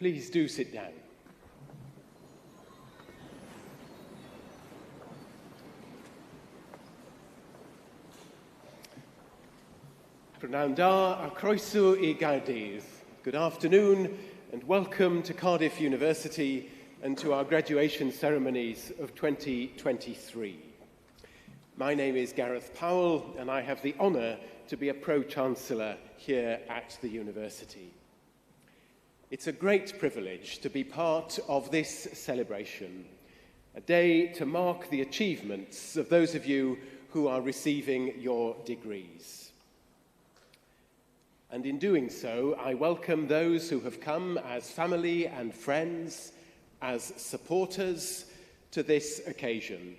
Please do sit down. Prynawn da a croeso I Gaerdydd. Good afternoon and welcome to Cardiff University and to our graduation ceremonies of 2023. My name is Gareth Powell and I have the honour to be a Pro-Chancellor here at the university. It's a great privilege to be part of this celebration, a day to mark the achievements of those of you who are receiving your degrees. And in doing so, I welcome those who have come as family and friends, as supporters to this occasion.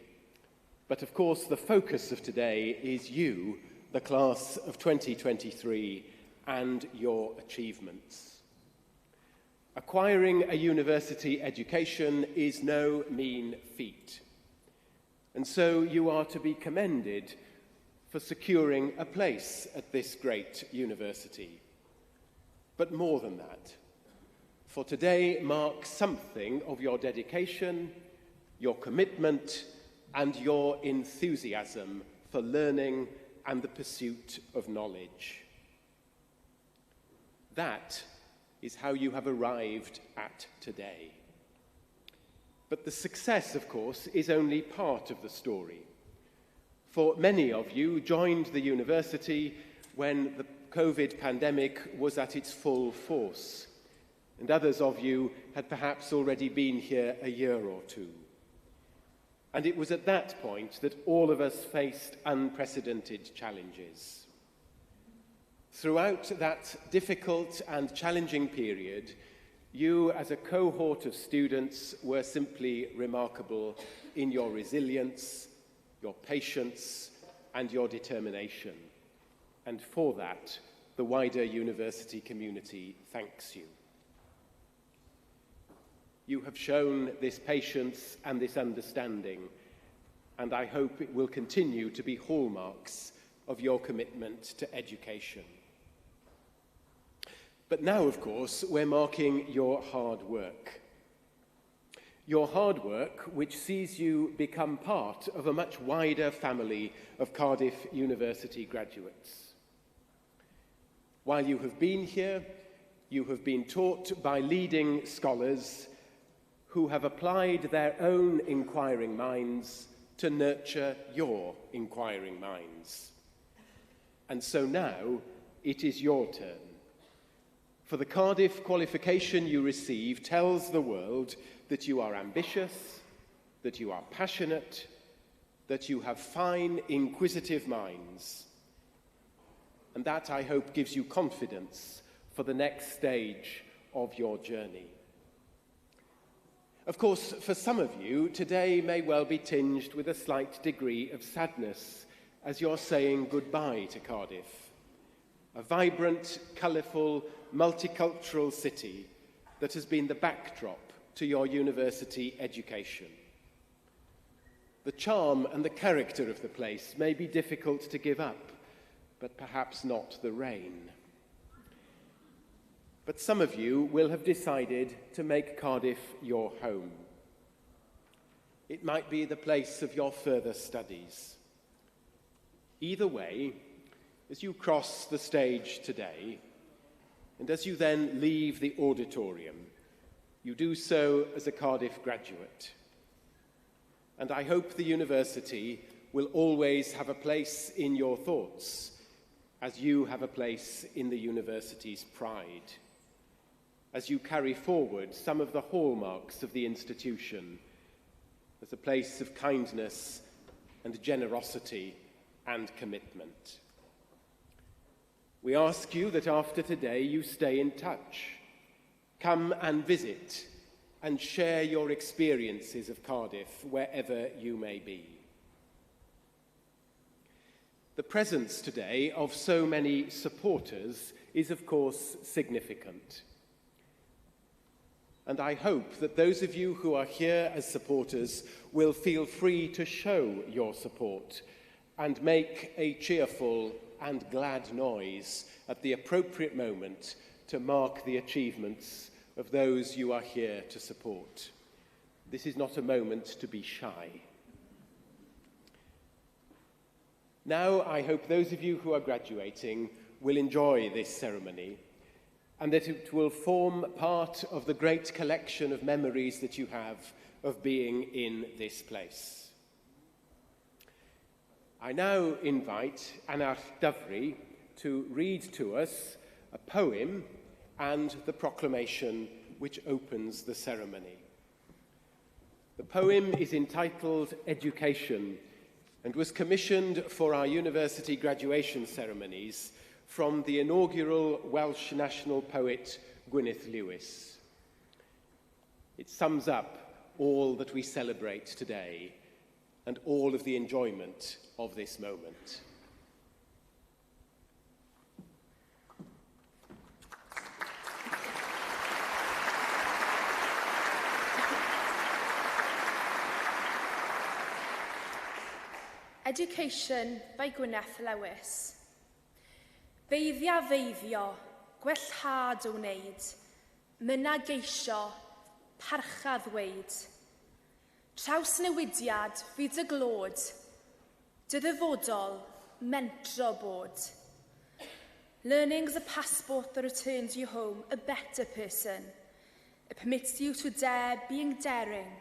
But of course, the focus of today is you, the class of 2023, and your achievements. Acquiring a university education is no mean feat. And so you are to be commended for securing a place at this great university. But more than that, for today marks something of your dedication, your commitment, and your enthusiasm for learning and the pursuit of knowledge. That is how you have arrived at today. But the success, of course, is only part of the story. For many of you joined the university when the COVID pandemic was at its full force, and others of you had perhaps already been here a year or two. And it was at that point that all of us faced unprecedented challenges. Throughout that difficult and challenging period, you as a cohort of students were simply remarkable in your resilience, your patience, and your determination. And for that, the wider university community thanks you. You have shown this patience and this understanding, and I hope it will continue to be hallmarks of your commitment to education. But now, of course, we're marking your hard work. Your hard work, which sees you become part of a much wider family of Cardiff University graduates. While you have been here, you have been taught by leading scholars who have applied their own inquiring minds to nurture your inquiring minds. And so now, it is your turn. For the Cardiff qualification you receive tells the world that you are ambitious, that you are passionate, that you have fine, inquisitive minds. And that, I hope, gives you confidence for the next stage of your journey. Of course, for some of you, today may well be tinged with a slight degree of sadness as you're saying goodbye to Cardiff, a vibrant, colourful, multicultural city that has been the backdrop to your university education. The charm and the character of the place may be difficult to give up, but perhaps not the rain. But some of you will have decided to make Cardiff your home. It might be the place of your further studies. Either way, as you cross the stage today, and as you then leave the auditorium, you do so as a Cardiff graduate. And I hope the university will always have a place in your thoughts, as you have a place in the university's pride, as you carry forward some of the hallmarks of the institution as a place of kindness and generosity and commitment. We ask you that after today you stay in touch. Come and visit and share your experiences of Cardiff wherever you may be. The presence today of so many supporters is, of course, significant. And I hope that those of you who are here as supporters will feel free to show your support and make a cheerful and glad noise at the appropriate moment to mark the achievements of those you are here to support. This is not a moment to be shy. Now, I hope those of you who are graduating will enjoy this ceremony and that it will form part of the great collection of memories that you have of being in this place. I now invite Anach Dyfri to read to us a poem and the proclamation which opens the ceremony. The poem is entitled Education and was commissioned for our university graduation ceremonies from the inaugural Welsh national poet Gwyneth Lewis. It sums up all that we celebrate today and all of the enjoyment of this moment. Education by Gwyneth Lewis. Feiddio, gwellhad o wneud, myna geisio, parchad ddweud. Trawsnewidiad fydd y glod, dy ddyfodol, mentro bod. Learning's a passport that returns you home a better person. It permits you to dare being daring,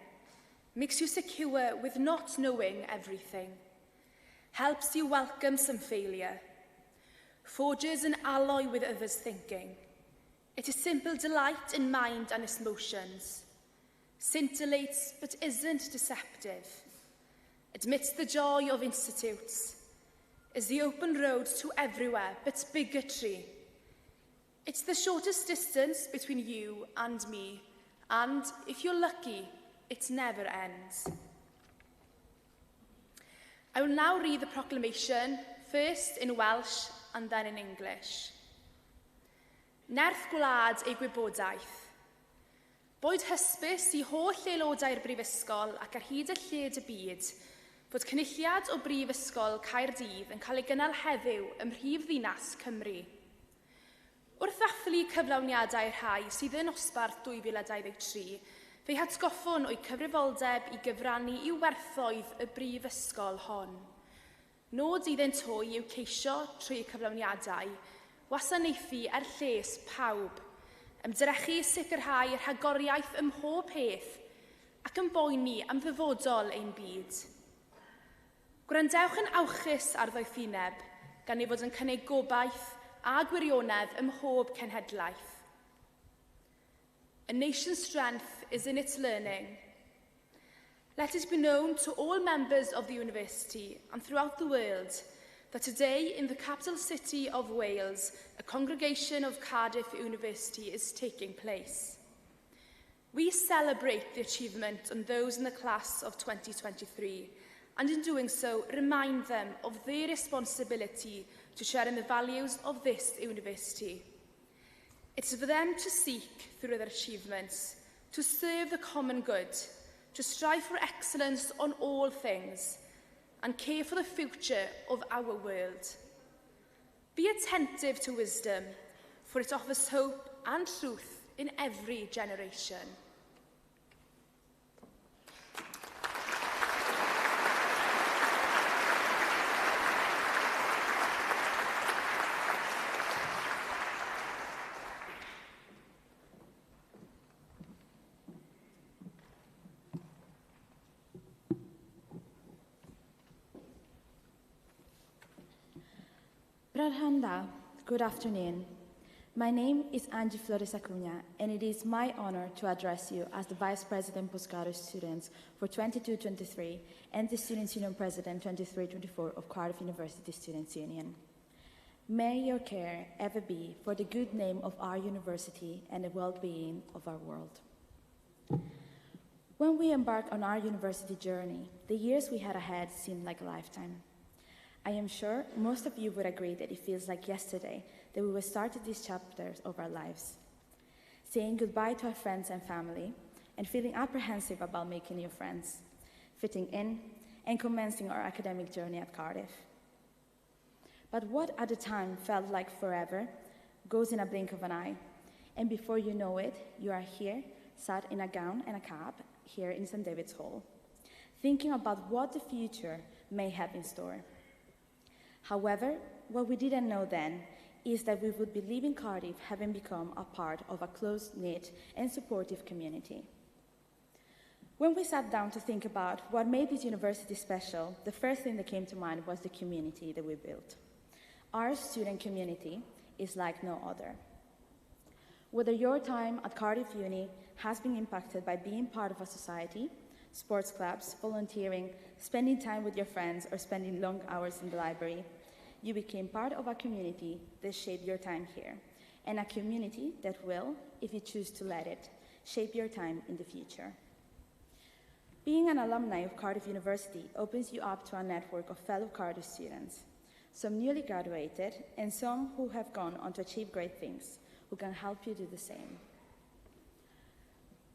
makes you secure with not knowing everything, helps you welcome some failure, forges an alloy with others' thinking. It is simple delight in mind and its motions, scintillates but isn't deceptive, admits the joy of institutes, is the open road to everywhere but bigotry. It's the shortest distance between you and me, and if you're lucky, it never ends. I will now read the proclamation, first in Welsh and then in English. Nerth gwlad ei gwybodaeth. Boed hysbys i holl aelodau'r brifysgol ac ar hyd y lled y byd fod cynulliad o brifysgol Caerdydd yn cael ei gynnal heddiw ym mhrif ddinas Cymru. Wrth ddathlu cyflawniadau rhai sydd yn osbarth 2023, fe'i hatgoffwn o'i cyfrifoldeb i gyfrannu i werthoedd y brifysgol hon. Nod iddynt hwy yw ceisio trwy cyflawniadau, wasanaethu ar lles pawb, ymdrechu sicrhau rhagoriaeth ym mhob peth ac yn boeni am ddyfodol ein byd. Gwrandewch yn awchus ar ddoethineb, gan ei fod yn cynnig gobaith a gwirionedd ym mhob cenhedlaeth. A nation's strength is in its learning. Let it be known to all members of the university and throughout the world that today in the capital city of Wales, a congregation of Cardiff University is taking place. We celebrate the achievement of those in the class of 2023 and in doing so remind them of their responsibility to share in the values of this university. It's for them to seek through their achievements, to serve the common good, to strive for excellence on all things, and care for the future of our world. Be attentive to wisdom, for it offers hope and truth in every generation. Brarhanda, good afternoon. My name is Angie Flores Acuna, and it is my honor to address you as the Vice President Postgraduate Students for 22-23 and the Students' Union President 23-24 of Cardiff University Students' Union. May your care ever be for the good name of our university and the well-being of our world. When we embark on our university journey, the years we had ahead seemed like a lifetime. I am sure most of you would agree that it feels like yesterday that we started these chapters of our lives, saying goodbye to our friends and family, and feeling apprehensive about making new friends, fitting in, and commencing our academic journey at Cardiff. But what at the time felt like forever goes in a blink of an eye, And before you know it, you are here, sat in a gown and a cap, here in St. David's Hall, thinking about what the future may have in store. However, what we didn't know then is that we would be leaving Cardiff having become a part of a close-knit and supportive community. When we sat down to think about what made this university special, the first thing that came to mind was the community that we built. Our student community is like no other. Whether your time at Cardiff Uni has been impacted by being part of a society, sports clubs, volunteering, spending time with your friends, or spending long hours in the library, you became part of a community that shaped your time here, and a community that will, if you choose to let it, shape your time in the future. Being an alumni of Cardiff University opens you up to a network of fellow Cardiff students, some newly graduated and some who have gone on to achieve great things, who can help you do the same.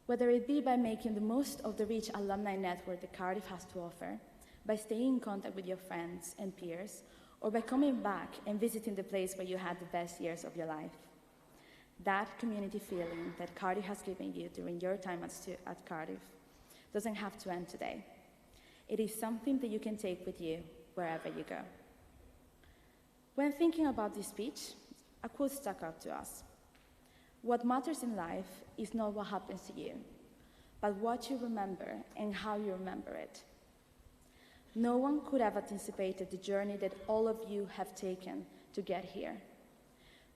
Whether it be by making the most of the rich alumni network that Cardiff has to offer, by staying in contact with your friends and peers, or by coming back and visiting the place where you had the best years of your life. That community feeling that Cardiff has given you during your time at Cardiff doesn't have to end today. It is something that you can take with you wherever you go. When thinking about this speech, a quote stuck out to us. What matters in life is not what happens to you, but what you remember and how you remember it. No one could have anticipated the journey that all of you have taken to get here.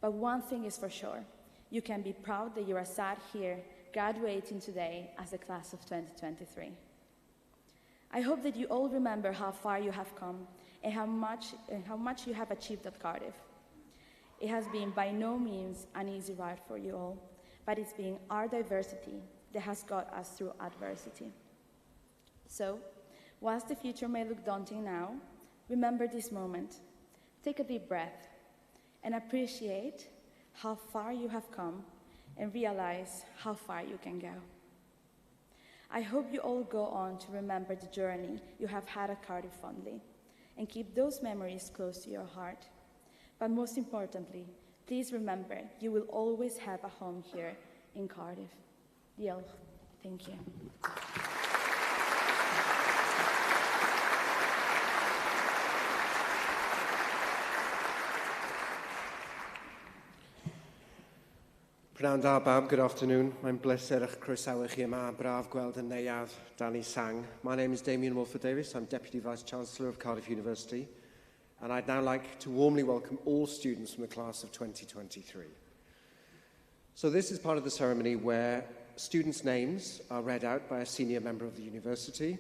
But one thing is for sure, you can be proud that you are sat here graduating today as the class of 2023. I hope that you all remember how far you have come and how much you have achieved at Cardiff. It has been by no means an easy ride for you all, but it's been our diversity that has got us through adversity. So, whilst the future may look daunting now, remember this moment. Take a deep breath and appreciate how far you have come and realize how far you can go. I hope you all go on to remember the journey you have had at Cardiff fondly and keep those memories close to your heart. But most importantly, please remember you will always have a home here in Cardiff. Diolch. Thank you. Pnawn da bawb, good afternoon. Mae'n bleser eich croesawu chi yma, braf gweld yn neuadd Danny Sang. My name is Damien Wolford-Davies. I'm Deputy Vice-Chancellor of Cardiff University, and I'd now like to warmly welcome all students from the class of 2023. So this is part of the ceremony where students' names are read out by a senior member of the university,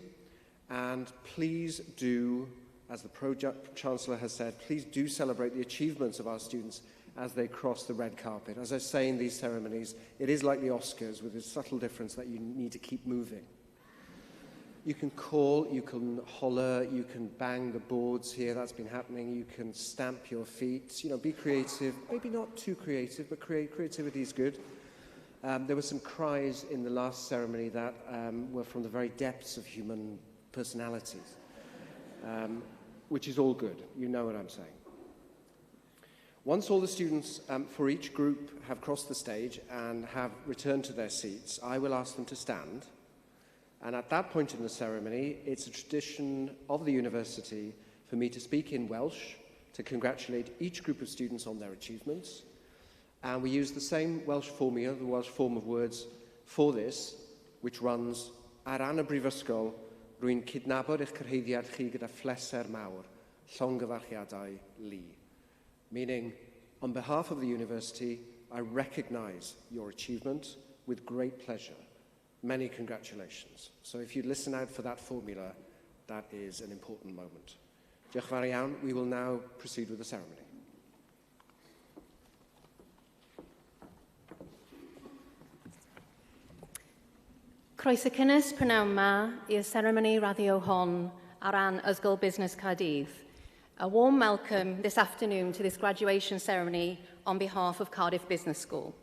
and please do, as the Pro-Chancellor has said, please do celebrate the achievements of our students as they cross the red carpet. As I say in these ceremonies, it is like the Oscars with this subtle difference that you need to keep moving. You can call, you can holler, you can bang the boards here, that's been happening, you can stamp your feet, be creative, maybe not too creative, but creativity is good. There were some cries in the last ceremony that were from the very depths of human personalities, which is all good, you know what I'm saying. Once all the students for each group have crossed the stage and have returned to their seats, I will ask them to stand. And at that point in the ceremony, it's a tradition of the university for me to speak in Welsh to congratulate each group of students on their achievements. And we use the same Welsh formula, the Welsh form of words, for this, which runs, Ar ran y brifysgol, rwy'n cydnabod eich cyhoeddiad chi gyda phleser mawr, llongyfarchiadau li. Meaning, on behalf of the university, I recognise your achievement with great pleasure. Many congratulations. So if you listen out for that formula, that is an important moment. Diolch yn fawr iawn. We will now proceed with the ceremony. Croeso cynnes prynawn ma i'r seremoni radio hon ar ran Ysgol Busnes Cardiff. A warm welcome this afternoon to this graduation ceremony on behalf of Cardiff Business School.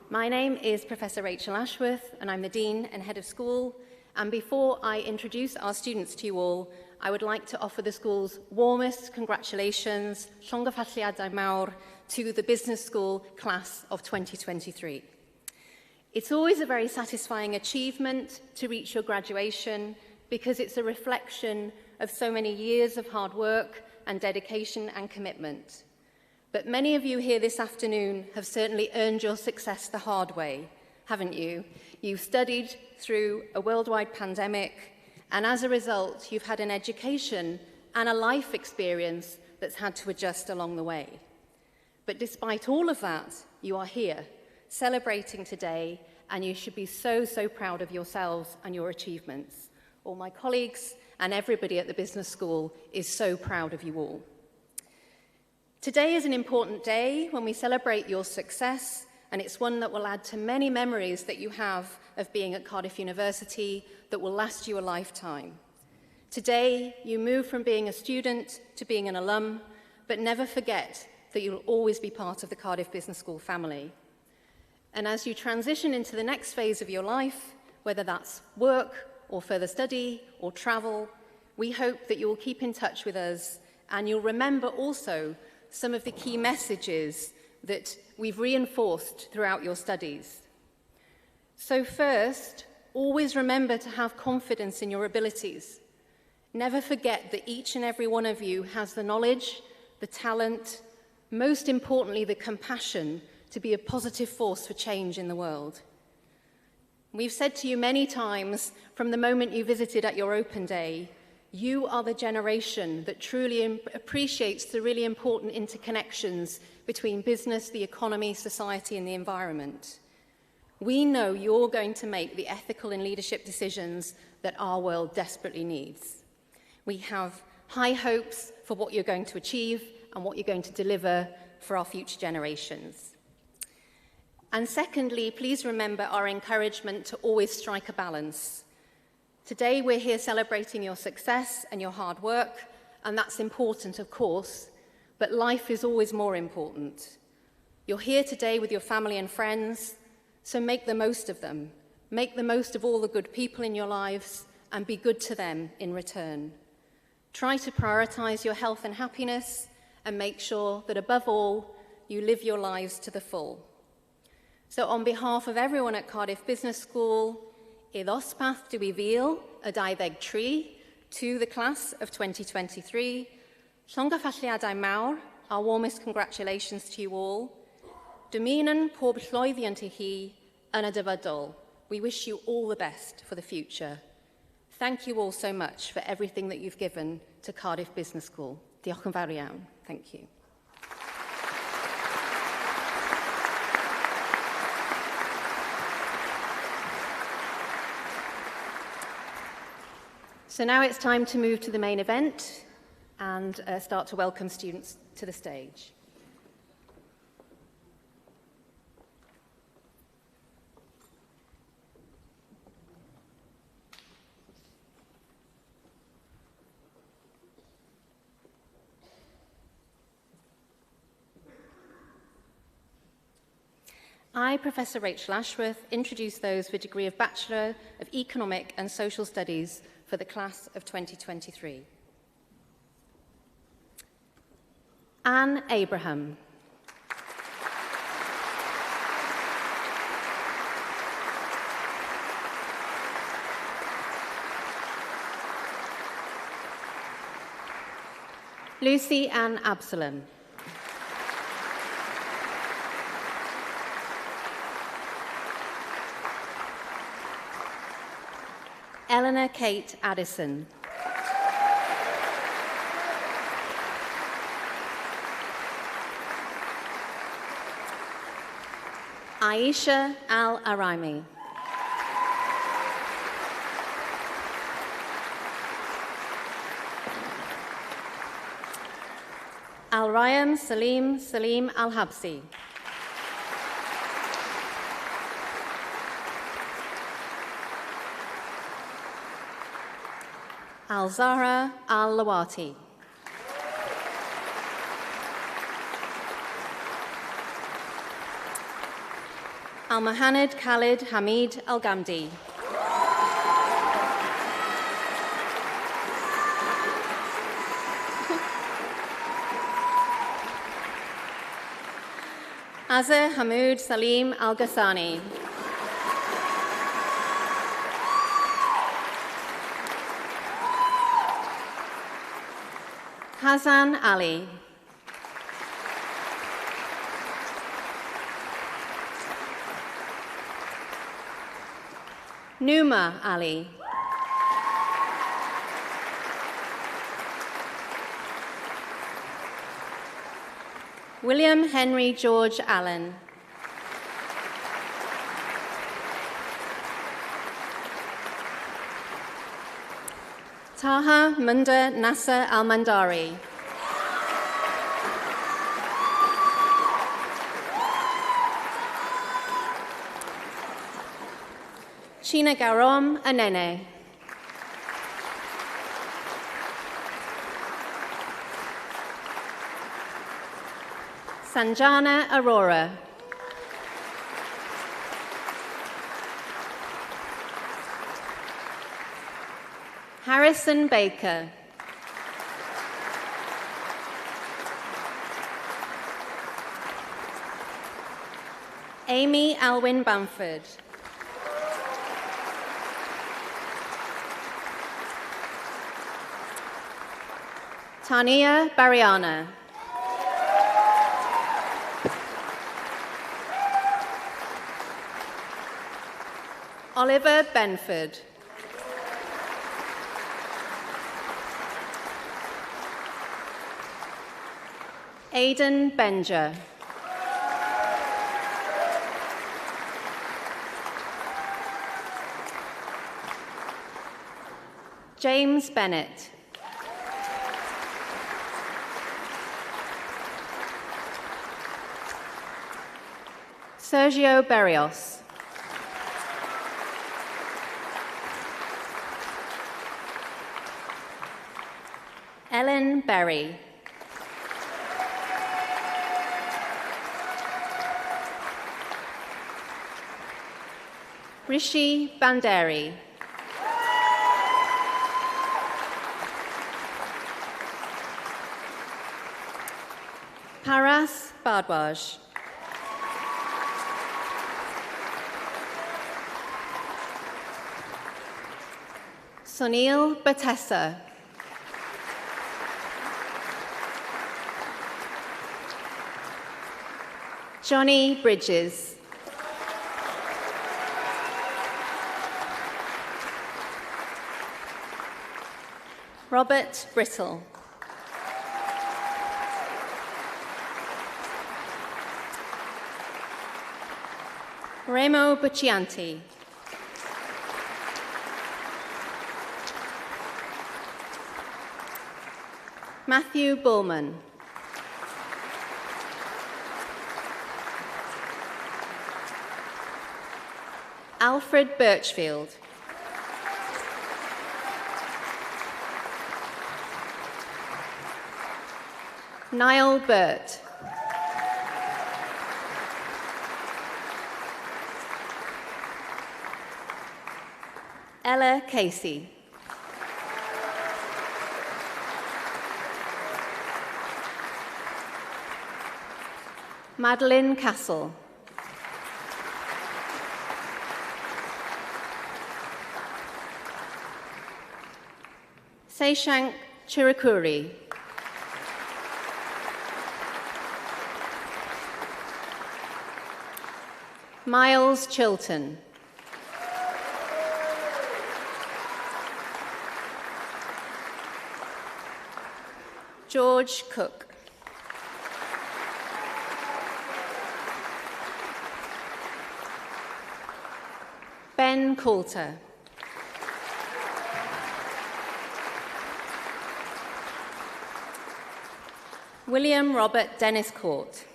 My name is Professor Rachel Ashworth, and I'm the Dean and Head of School. And before I introduce our students to you all, I would like to offer the school's warmest congratulations, llongyfarchiadau mawr, to the Business School class of 2023. It's always a very satisfying achievement to reach your graduation because it's a reflection of so many years of hard work and dedication and commitment. But many of you here this afternoon have certainly earned your success the hard way, haven't you? You've studied through a worldwide pandemic, and as a result, you've had an education and a life experience that's had to adjust along the way. But despite all of that, you are here, celebrating today, and you should be so, so proud of yourselves and your achievements. All my colleagues and everybody at the Business School is so proud of you all. Today is an important day when we celebrate your success, and it's one that will add to many memories that you have of being at Cardiff University that will last you a lifetime. Today, you move from being a student to being an alum, but never forget that you'll always be part of the Cardiff Business School family. And as you transition into the next phase of your life, whether that's work or further study or travel, we hope that you will keep in touch with us, and you'll remember also some of the key messages that we've reinforced throughout your studies. So first, always remember to have confidence in your abilities. Never forget that each and every one of you has the knowledge, the talent, most importantly, the compassion to be a positive force for change in the world. We've said to you many times from the moment you visited at your open day, you are the generation that truly appreciates the really important interconnections between business, the economy, society, and the environment. We know you're going to make the ethical and leadership decisions that our world desperately needs. We have high hopes for what you're going to achieve and what you're going to deliver for our future generations. And secondly, please remember our encouragement to always strike a balance. Today, we're here celebrating your success and your hard work, and that's important, of course, but life is always more important. You're here today with your family and friends, so make the most of them. Make the most of all the good people in your lives and be good to them in return. Try to prioritize your health and happiness and make sure that above all, you live your lives to the full. So on behalf of everyone at Cardiff Business School, I ddosbarth diwedd y 23 to the class of 2023. Llongyfarchiadau mawr, our warmest congratulations to you all. Dymunen pob llwyddiant I chi yn y dyfodol. We wish you all the best for the future. Thank you all so much for everything that you've given to Cardiff Business School. Diolch yn fawr iawn. Thank you. So now it's time to move to the main event and start to welcome students to the stage. I, Professor Rachel Ashworth, introduce those with a degree of Bachelor of Economic and Social Studies for the class of 2023. Anne Abraham. Lucy Ann Absalom. Eleanor Kate Addison. Aisha Al-Araimi. Al-Ryan Salim Al-Habsi. Al-Zahra Al-Lawati. Al-Mohanad Khalid Hamid Al-Ghamdi. Nazir Hamoud Salim Al-Ghassani. Hazan Ali. Numa Ali. William Henry George Allen. Taha Munda Nasser Al-Mandari. China Garom Anene. Sanjana Aurora. Harrison Baker. Amy Alwyn Bamford. Tania Bariana. Oliver Benford. Aidan Benja. James Bennett. Sergio Berrios. Ellen Berry. Rishi Banderi. Paras Bardwaj. Sunil Batessa. Johnny Bridges. Robert Brittle. Remo Buccianti. Matthew Bullman. Alfred Birchfield. Niall Burt. Ella Casey. Madeline Castle. Seishank Chirukuri. Miles Chilton. George Cook. Ben Coulter. William Robert Dennis Court.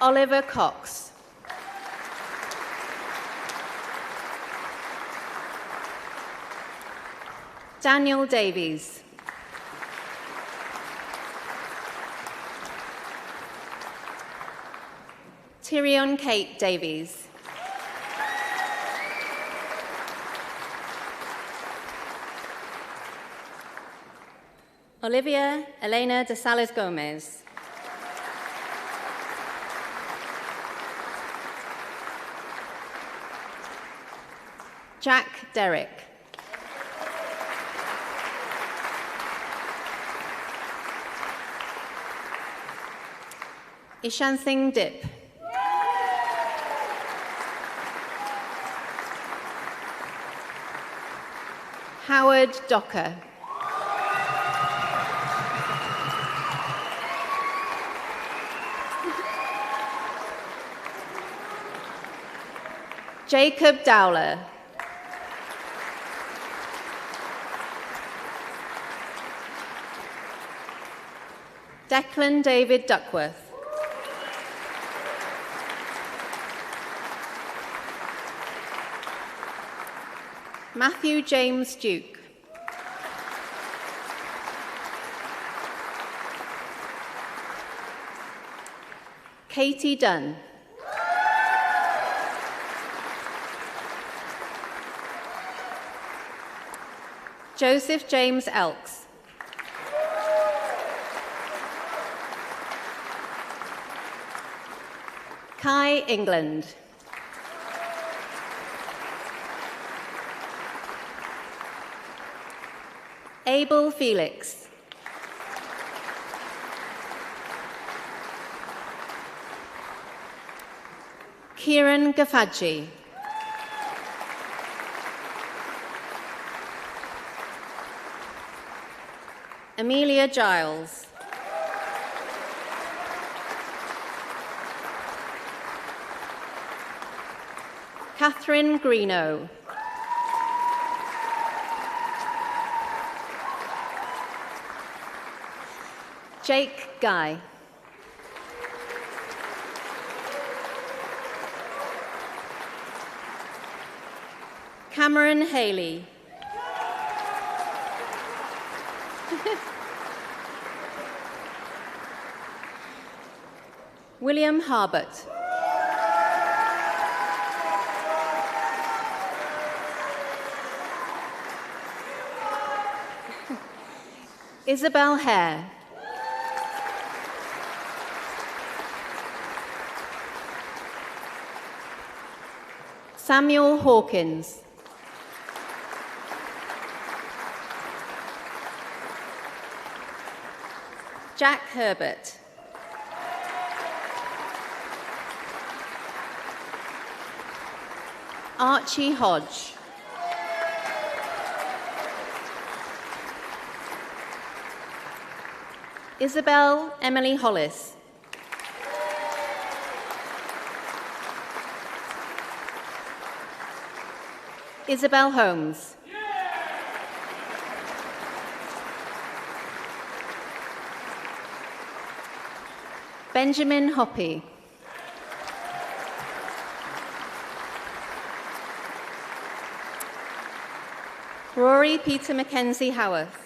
Oliver Cox. Daniel Davies. Tyrion Kate Davies. Olivia Elena de Salas Gomez. Jack Derrick. Ishan Singh Dip. Howard Docker. Jacob Dowler. Declan David Duckworth. Matthew James Duke. Katie Dunn. Joseph James Elks. Kai England. Abel Felix. Kieran Gafaji. Amelia Giles. Catherine Greeno. Jake Guy. Cameron Haley. William Harbert. Isabel Hare. Samuel Hawkins. Jack Herbert. Archie Hodge. Isabel Emily Hollis. Isabel Holmes. Benjamin Hoppy. Rory Peter Mackenzie Howarth.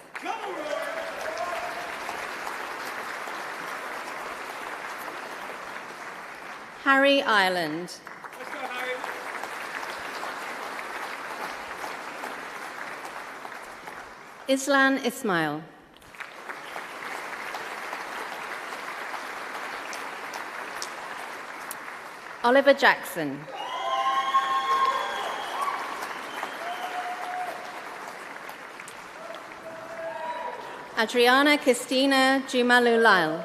Harry Ireland. Let's go, Harry. Islan Ismail. Oliver Jackson. Adriana Christina Jumalulal.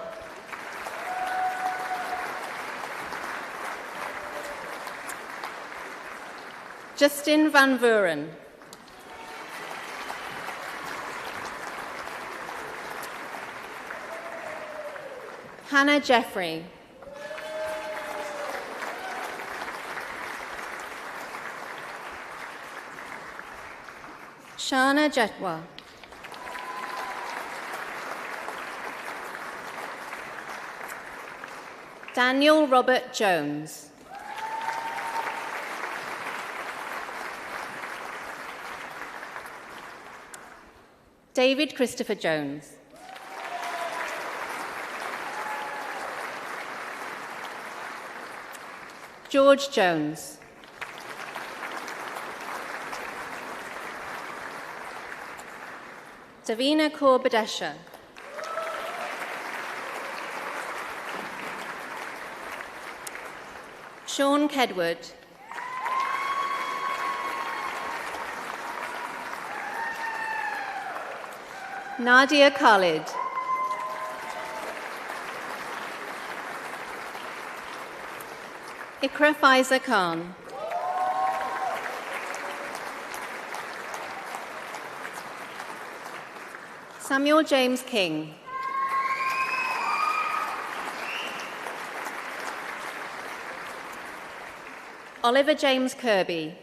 Justin Van Vuren. Hannah Jeffrey. Shana Jetwa. Daniel Robert Jones. David Christopher Jones. George Jones. Davina Kaur Badesha. Sean Kedwood. Nadia Khalid. Ikra Faiza Khan. Samuel James King. Oliver James Kirby.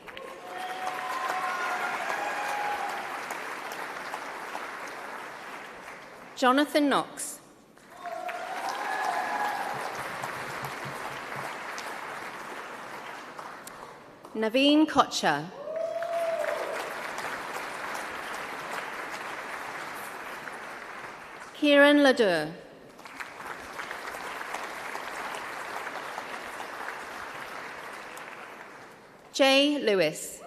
Jonathan Knox. Naveen Kocha. Kieran Ladur. Jay Lewis.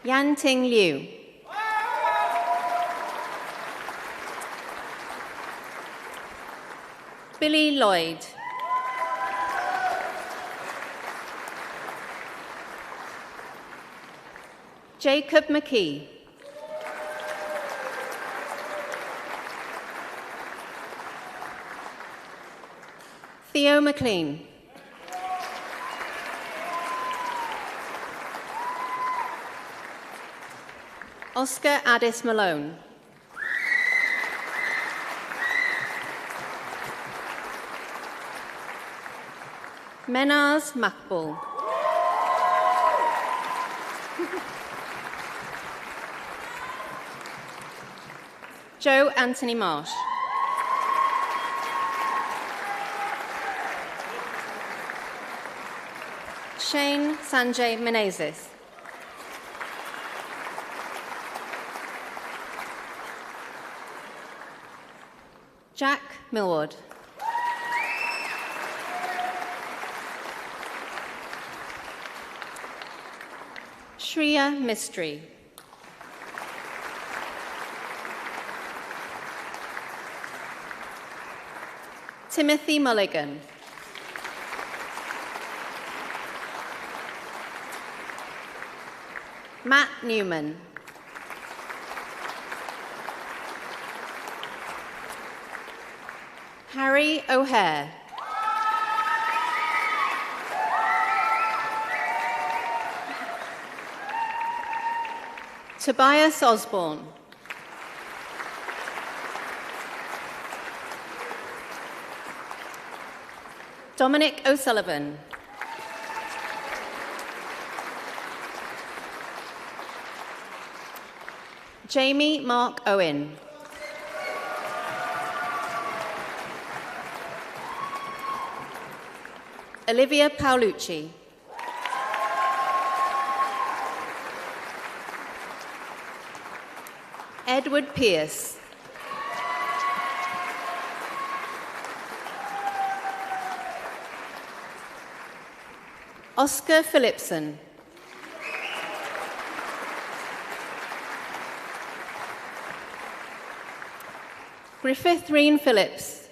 Yan Ting Liu. Billy Lloyd. Jacob McKee. Theo McLean. Oscar Addis Malone. Menaz Makbul. Joe Anthony Marsh. Shane Sanjay Menezes. Jack Millward. Shreya Mistry. Timothy Mulligan. Matt Newman. Harry O'Hare. Tobias Osborne. Dominic O'Sullivan. Jamie Mark Owen. Olivia Paolucci. Edward Pierce. Oscar Phillipson. Griffith Reen Phillips.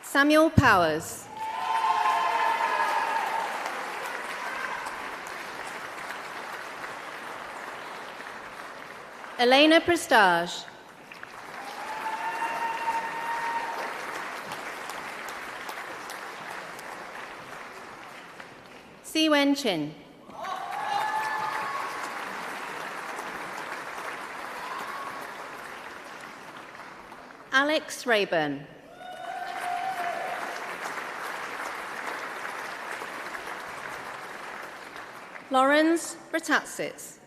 Samuel Powers. Elena Prestage. Si Wen Chin. Alex Rayburn. Lawrence Bratatsits.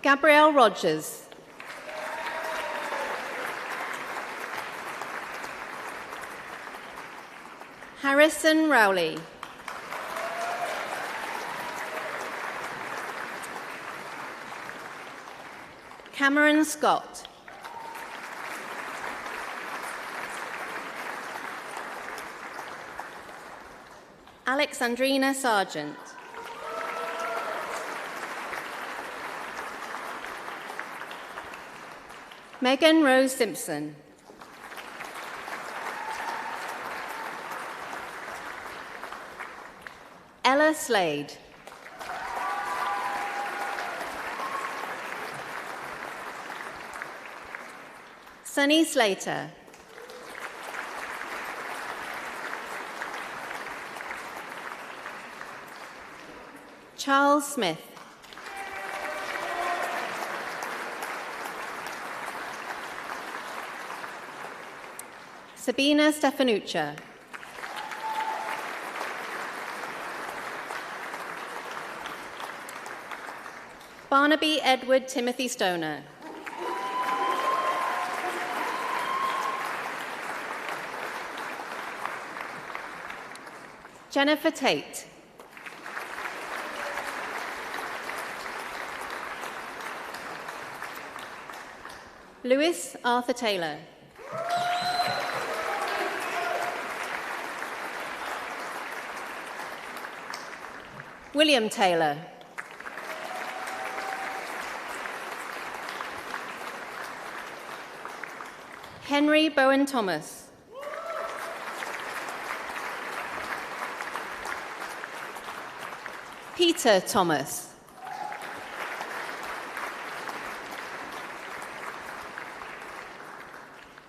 Gabrielle Rogers. Harrison Rowley. Cameron Scott. Alexandrina Sargent. Megan Rose Simpson. Ella Slade. Sunny Slater. Charles Smith. Sabina Stefanuccia. Barnaby Edward Timothy Stoner. Jennifer Tate. Lewis Arthur Taylor. William Taylor. Henry Bowen Thomas. Peter Thomas.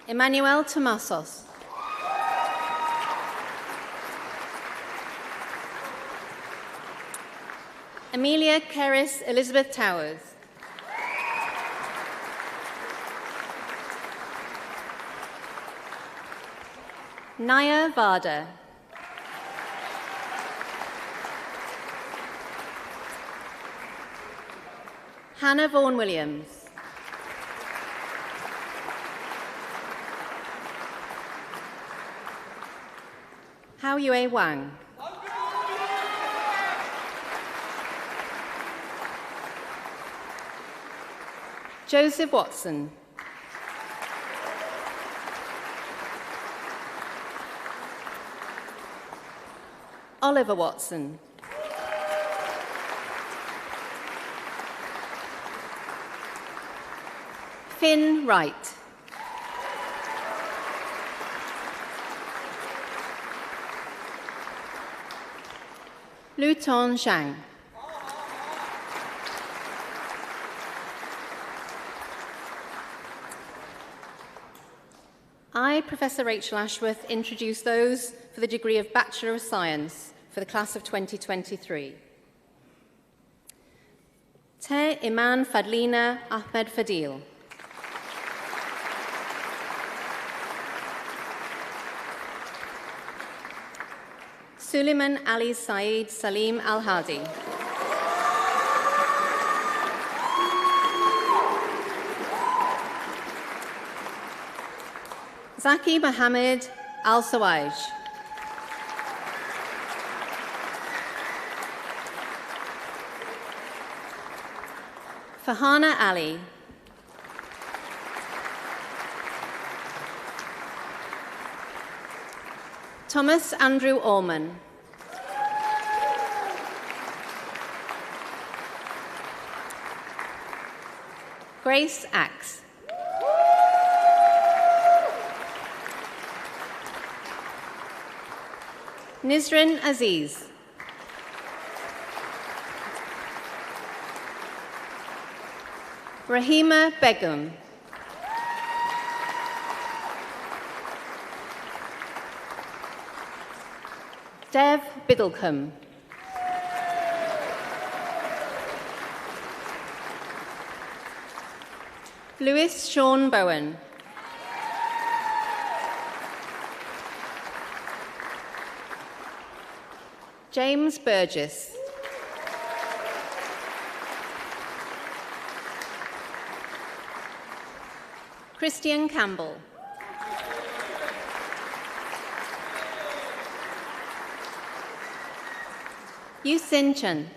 Emmanuel Tomasos. Amelia Keris Elizabeth Towers. Naya Varda. Hannah Vaughan Williams. Hao Yue Wang. Joseph Watson. Oliver Watson. Finn Wright. Luton Zhang. I, Professor Rachel Ashworth, introduce those for the degree of Bachelor of Science for the class of 2023. Te Iman Fadlina Ahmed Fadil. Suleiman Ali Saeed Salim Al-Hadi. Zaki Mohammed Al-Sawaj. Fahana Ali. Thomas Andrew Allman. Grace Axe. Nizrin Aziz. Rahima Begum. Dev Biddlecombe. Lewis Sean Bowen. James Burgess. Christian Campbell. Yu Sin Chen.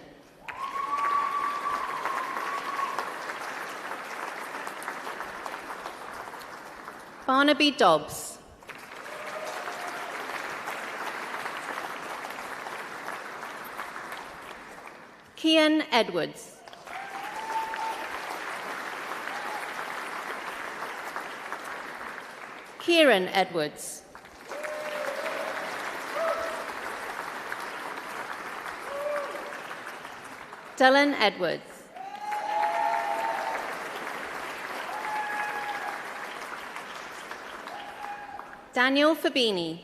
Barnaby Dobbs. Cian Edwards. Kieran Edwards. Dylan Edwards. Daniel Fabini.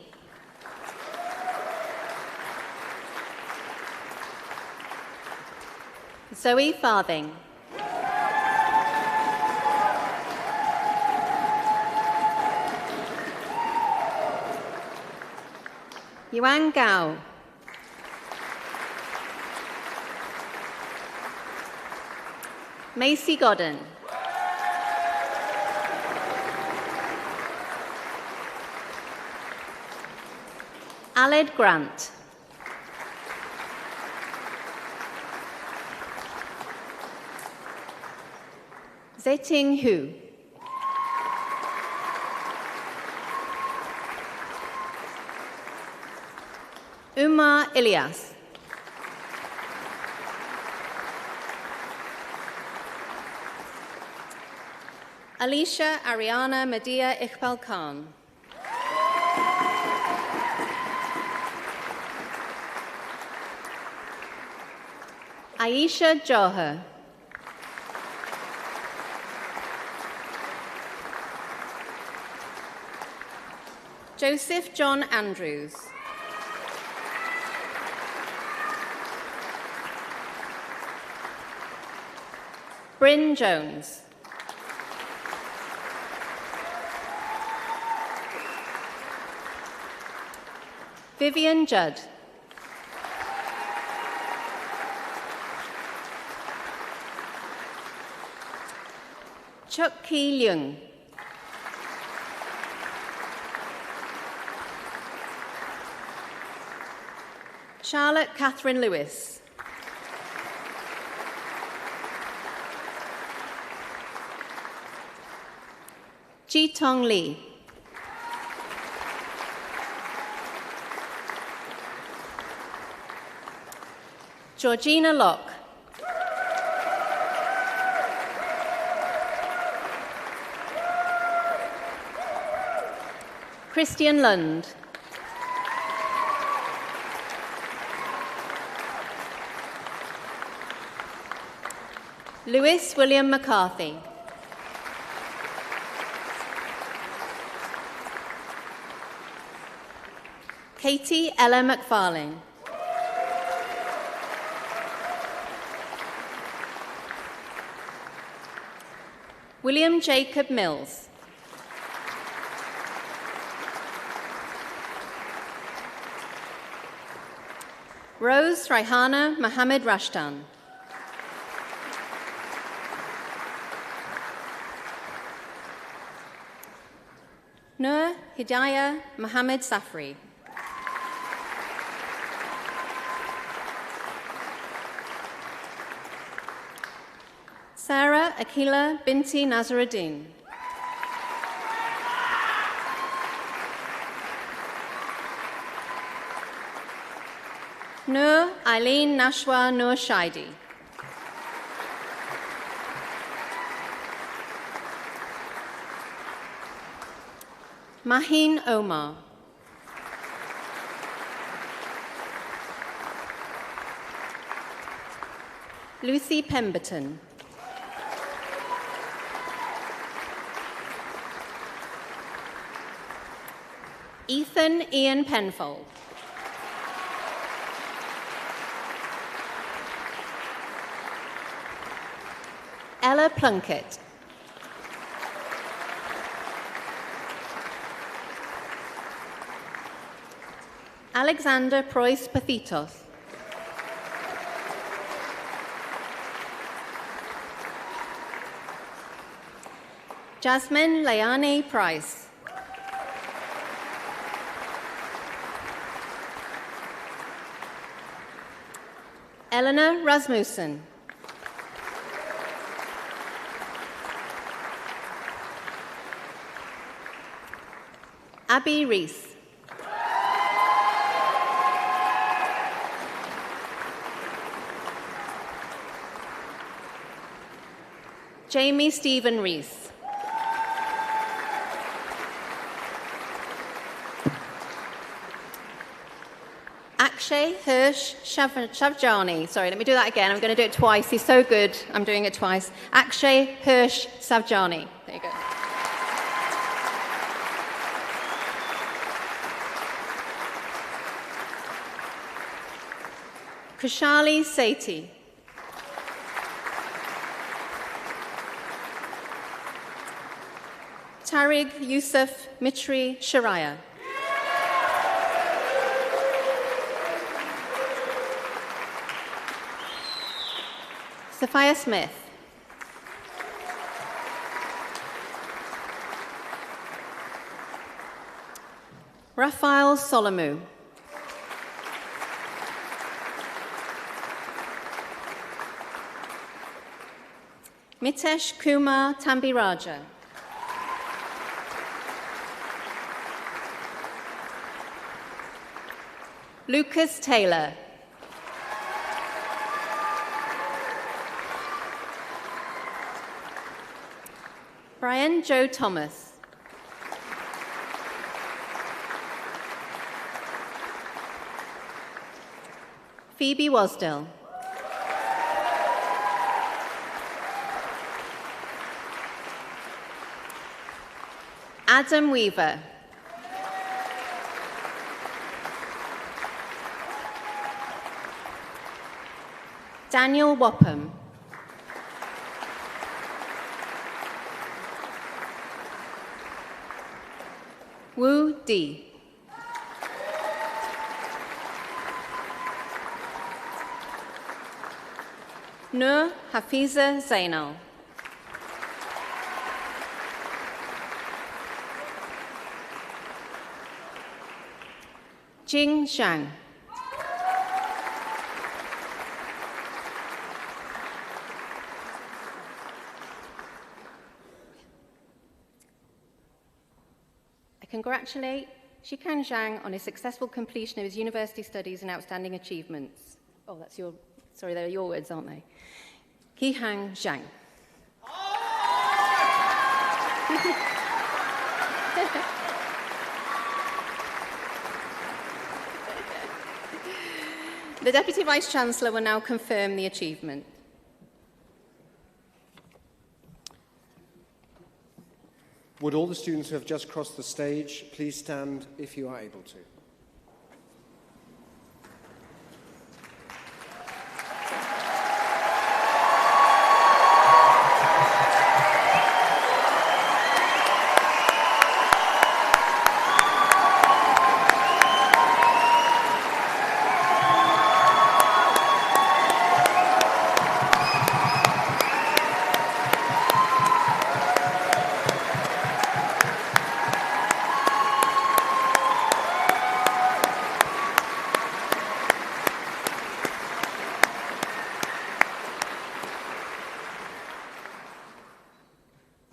Zoe Farthing. Yuan Gao. Macy Godden. Aled Grant. Zeting Hu. Umar Ilyas. Alicia Ariana Medea Iqbal Khan. Aisha Johar. Joseph John Andrews. Bryn Jones. Vivian Judd. Chuk Ki Leung. Charlotte Catherine Lewis. Ji Tong Lee. Georgina Locke. Christian Lund. Lewis William McCarthy. Katie Ella McFarlane. William Jacob Mills. Rose Raihana Mohammed Rashtan. Nur Hidayah Mohammed Safri. Sarah Akila Binti Nazaruddin. Nur Eileen Nashwa Nur Shaidi. Mahin Omar. Lucy Pemberton. Ethan Ian Penfold. Ella Plunkett. Alexander Preuss Pathitos. Jasmine Leane Price. Eleanor Rasmussen. Abby Rees. Jamie Stephen Rees. Akshay Hirsch Savjani. Sorry, let me do that again. I'm going to do it twice. He's so good. I'm doing it twice. Akshay Hirsch Savjani. There you go. Kushali Sethi. Tariq Yusuf Mitri Shariah. Sophia Smith. Raphael Solomu. Mitesh Kumar Tambiraja. Lucas Taylor. Brian Joe Thomas. Phoebe Wasdell. Adam Weaver. Daniel Wapham. Wu Di. Nur Hafiza Zainal. Jing Zhang. I congratulate Shikan Zhang on his successful completion of his university studies and outstanding achievements. Oh, that's your, sorry, they're your words, aren't they? Qihang Zhang. The Deputy Vice-Chancellor will now confirm the achievement. Would all the students who have just crossed the stage please stand if you are able to?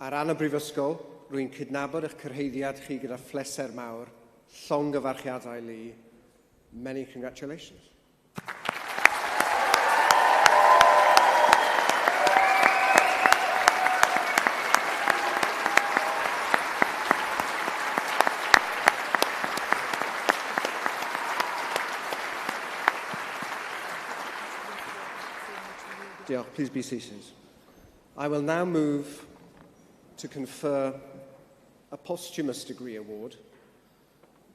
Ar ran y Brifysgol, rwy'n cydnabod eich cyrhaeddiad chi gyda phleser mawr, llongyfarchiadau Lee. Many congratulations. Diolch, please be seated. I will now move to confer a posthumous degree award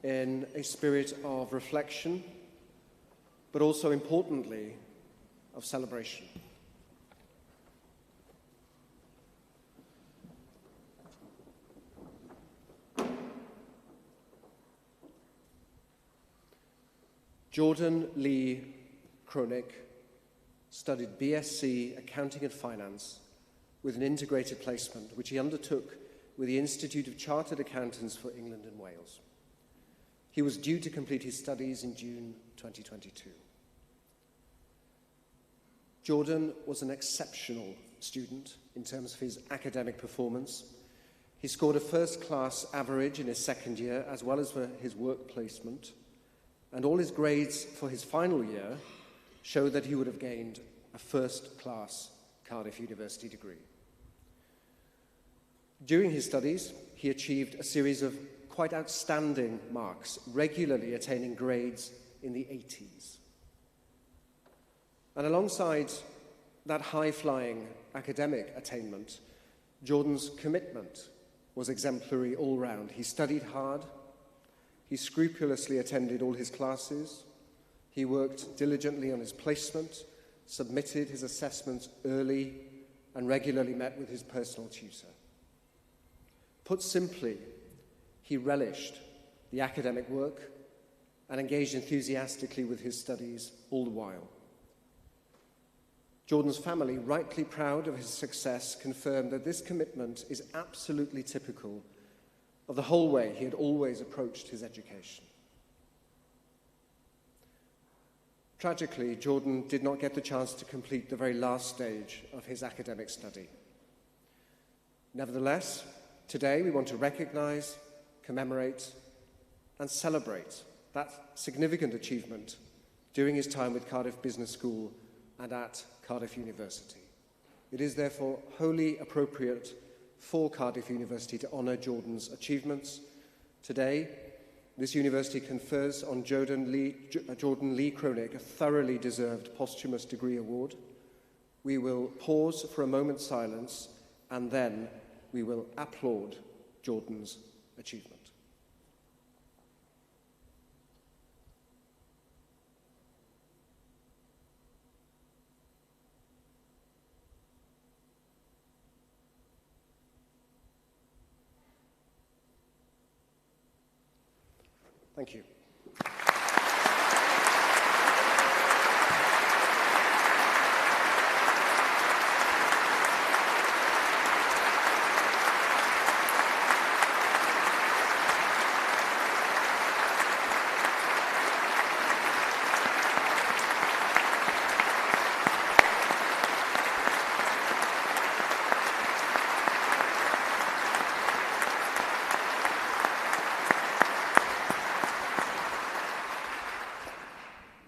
in a spirit of reflection, but also importantly, of celebration. Jordan Lee Kronig studied BSc Accounting and Finance with an integrated placement, which he undertook with the Institute of Chartered Accountants for England and Wales. He was due to complete his studies in June 2022. Jordan was an exceptional student in terms of his academic performance. He scored a first-class average in his second year, as well as for his work placement, and all his grades for his final year show that he would have gained a first-class Cardiff University degree. During his studies, he achieved a series of quite outstanding marks, regularly attaining grades in the 80s. And alongside that high-flying academic attainment, Jordan's commitment was exemplary all round. He studied hard, he scrupulously attended all his classes, he worked diligently on his placement, submitted his assessments early, and regularly met with his personal tutor. Put simply, he relished the academic work and engaged enthusiastically with his studies all the while. Jordan's family, rightly proud of his success, confirmed that this commitment is absolutely typical of the whole way he had always approached his education. Tragically, Jordan did not get the chance to complete the very last stage of his academic study. Nevertheless, today we want to recognise, commemorate, and celebrate that significant achievement during his time with Cardiff Business School and at Cardiff University. It is therefore wholly appropriate for Cardiff University to honour Jordan's achievements. Today, this university confers on Jordan Lee Cronick a thoroughly deserved posthumous degree award. We will pause for a moment's silence and then we will applaud Jordan's achievement. Thank you.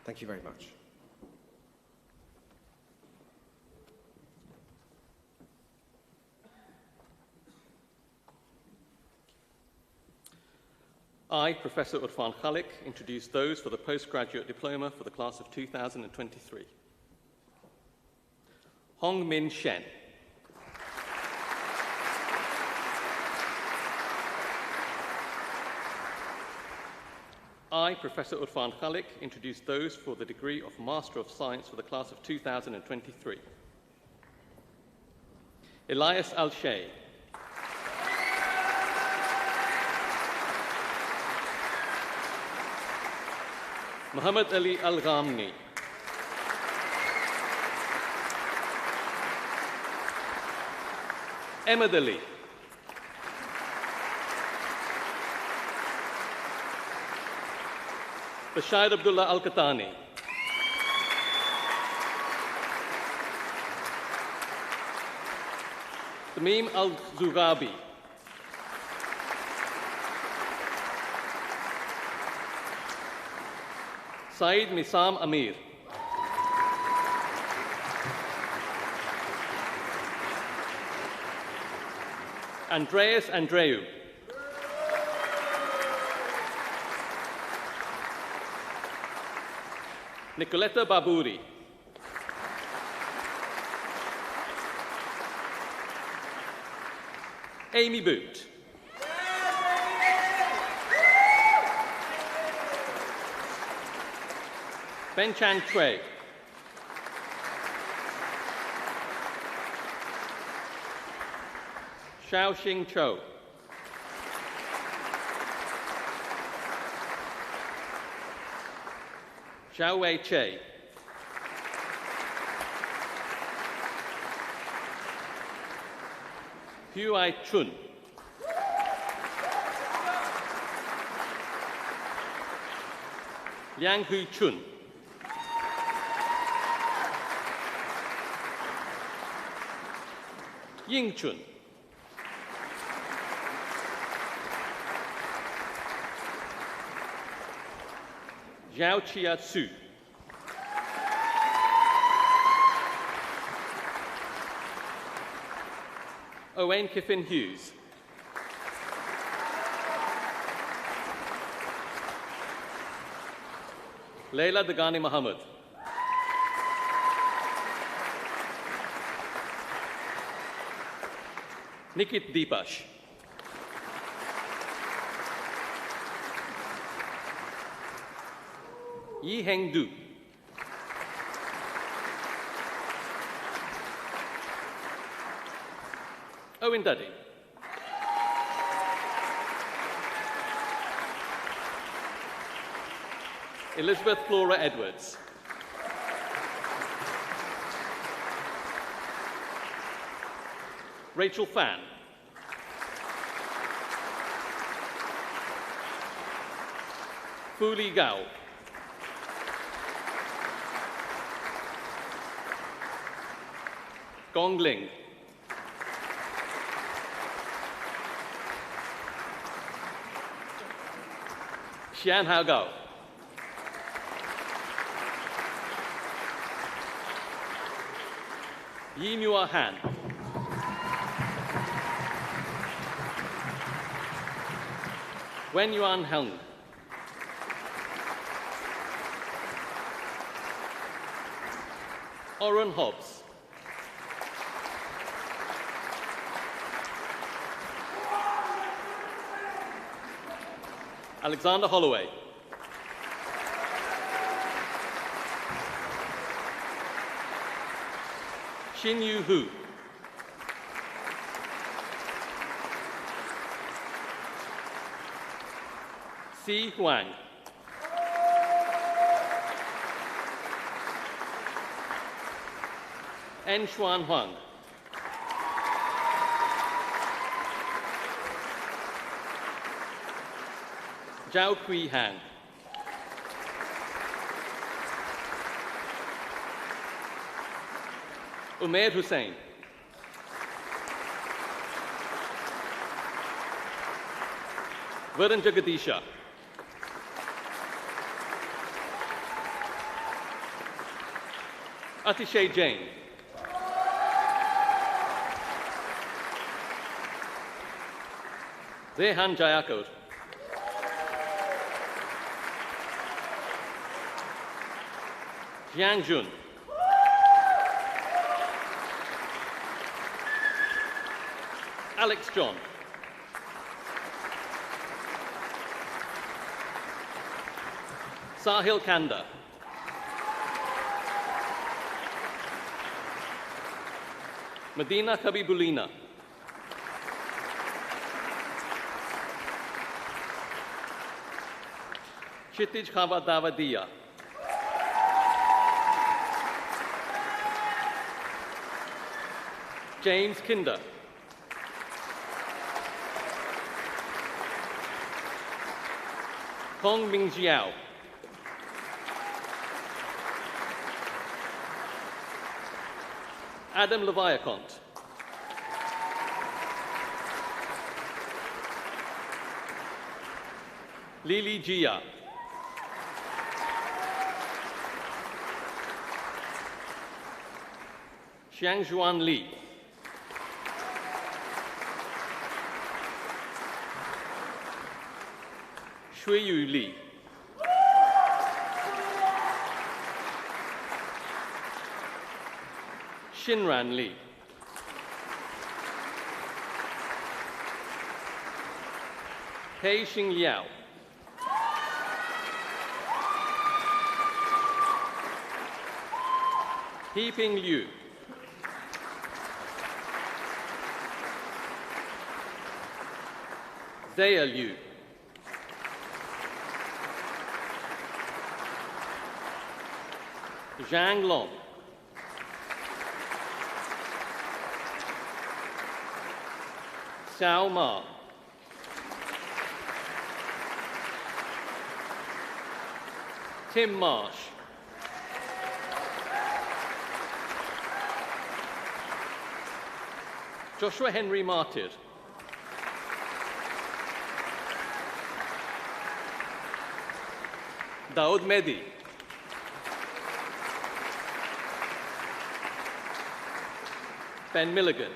Thank you very much. I, Professor Urfan Khalik, introduce those for the postgraduate diploma for the class of 2023. Hong Min Shen. I, Professor Urfan Khalik, introduce those for the degree of Master of Science for the class of 2023. Elias Al-Shay. Muhammad Ali Al-Ghamni. Ahmed Ali. Bashir Abdullah Al-Qatani. Tamim Al-Zughabi. Saeed Misam Amir. Andreas Andreu. Nicoletta Baburi. Amy Boot. Ben Chan Chue. Xiao Xing Cho. Xiao Wei Che. Hu Ai Chun. Liang Hu Chun. Ying Chun. Zhao Chia Su. Owain Kiffin Hughes. Leila Dagani Muhammad. Nikit Deepash. Yi Heng Du. Owen Duddy. Elizabeth Flora Edwards. Rachel Fan. Fuli Gao. Gong Ling. Xian Hao Gao. Yi Mua Han. Wen Yuan Hung. Oren Hobbs. Alexander Holloway. Xin Yu Hu. Si Huang. En Xuan Huang. Zhao Kui Han. Umair Hussain. Varun Jagadisha. Atishay Jain. Zehan Jayakot. Jiang Jun. Alex John. Sahil Kanda. Medina Kabibulina. Kshitij Khavadavadia. James Kinder. Hong Ming Jiao. Adam Leviacont. Lili Jia. Xiangjuan Li. Shuiyu Li. Shinran Li. Pei Xing Liao. Heping Liu. Zaya Liu. Zhang Long. Xiao Ma. Tim Marsh. Joshua Henry Martyr. Daoud Mehdi. Ben Milligan.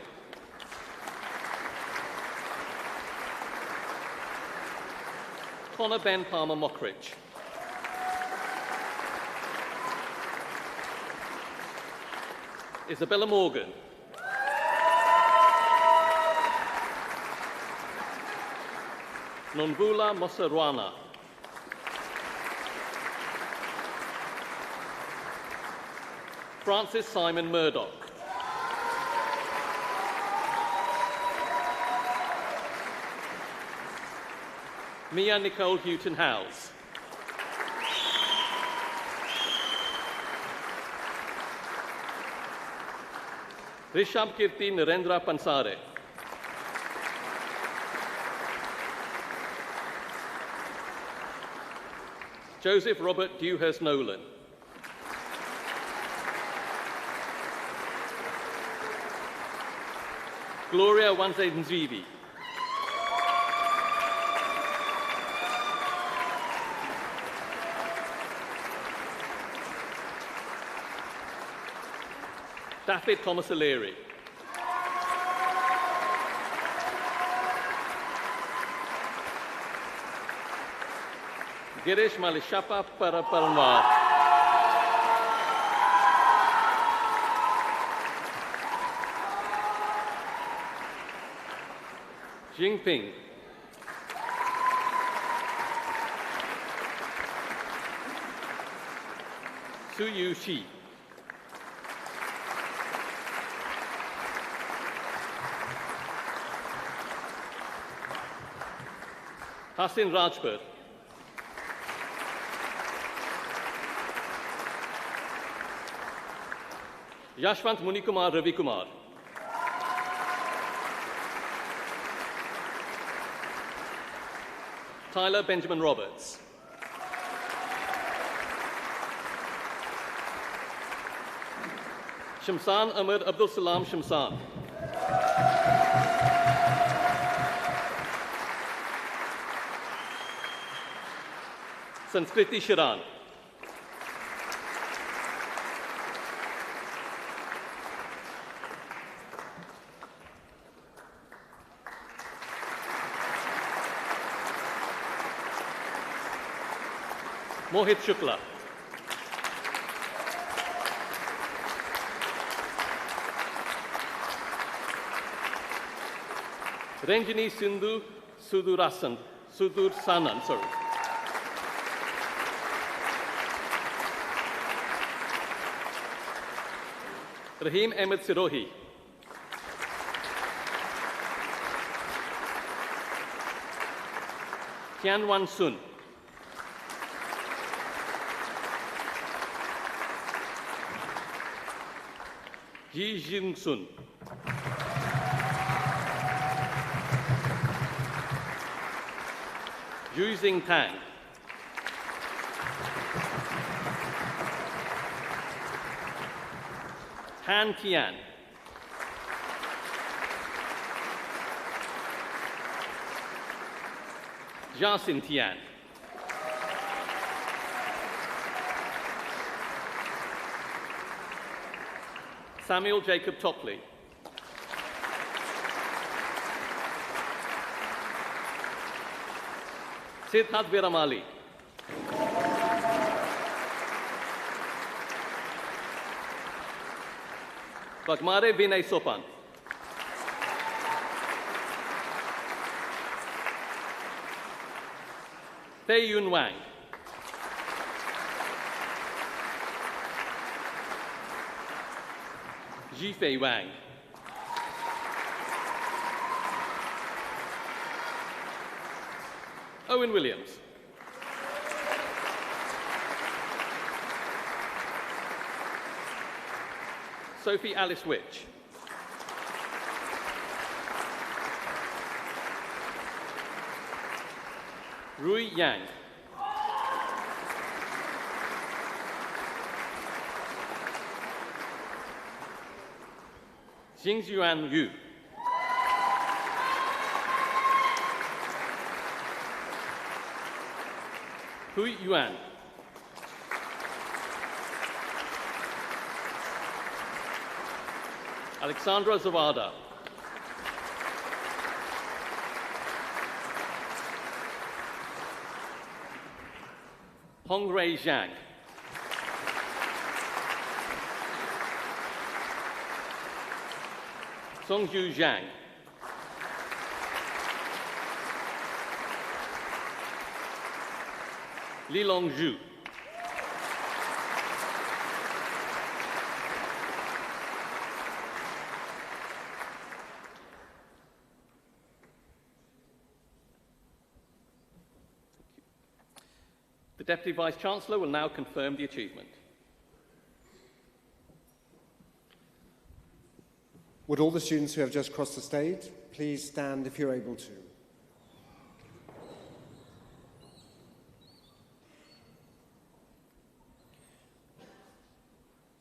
Connor Ben Palmer Mockridge. Isabella Morgan. Nonvula Mosarwana. Francis Simon Murdoch. Mia Nicole Houghton-Howes. Rishab Kirti Narendra Pansare. Joseph Robert Dewhurst Nolan. Gloria Wanze Nzivi. David Thomas O'Leary. Girish Malishapa Parapalmar. Jinping. Su Yu Shi. Hassan Rajput. Yashwant Munikumar Ravikumar. Tyler Benjamin Roberts. Shamsan Ahmed Abdul Salam Shamsan. Sanskriti Sharan. Mohit Shukla. Ranjini Sindhu Sudur Sanan, sorry. Rahim Ahmed Sirohi. Tianwan Sun. Ji Jing Sun. Yu Xing Tang. Han Tian. Jasin Tian. Samuel Jacob Topley. Siddharth Viramali. Bagmare Vinay Sopan. Fei Yun Wang. Jifei Wang. Owen Williams. Sophie Alice Witch. Rui Yang. Xingzhuan Yu. Hui Yuan. Alexandra Zawada. Hongrei Zhang. Songju Zhang. Lilong Zhu. The Deputy Vice-Chancellor will now confirm the achievement. Would all the students who have just crossed the stage please stand if you're able to?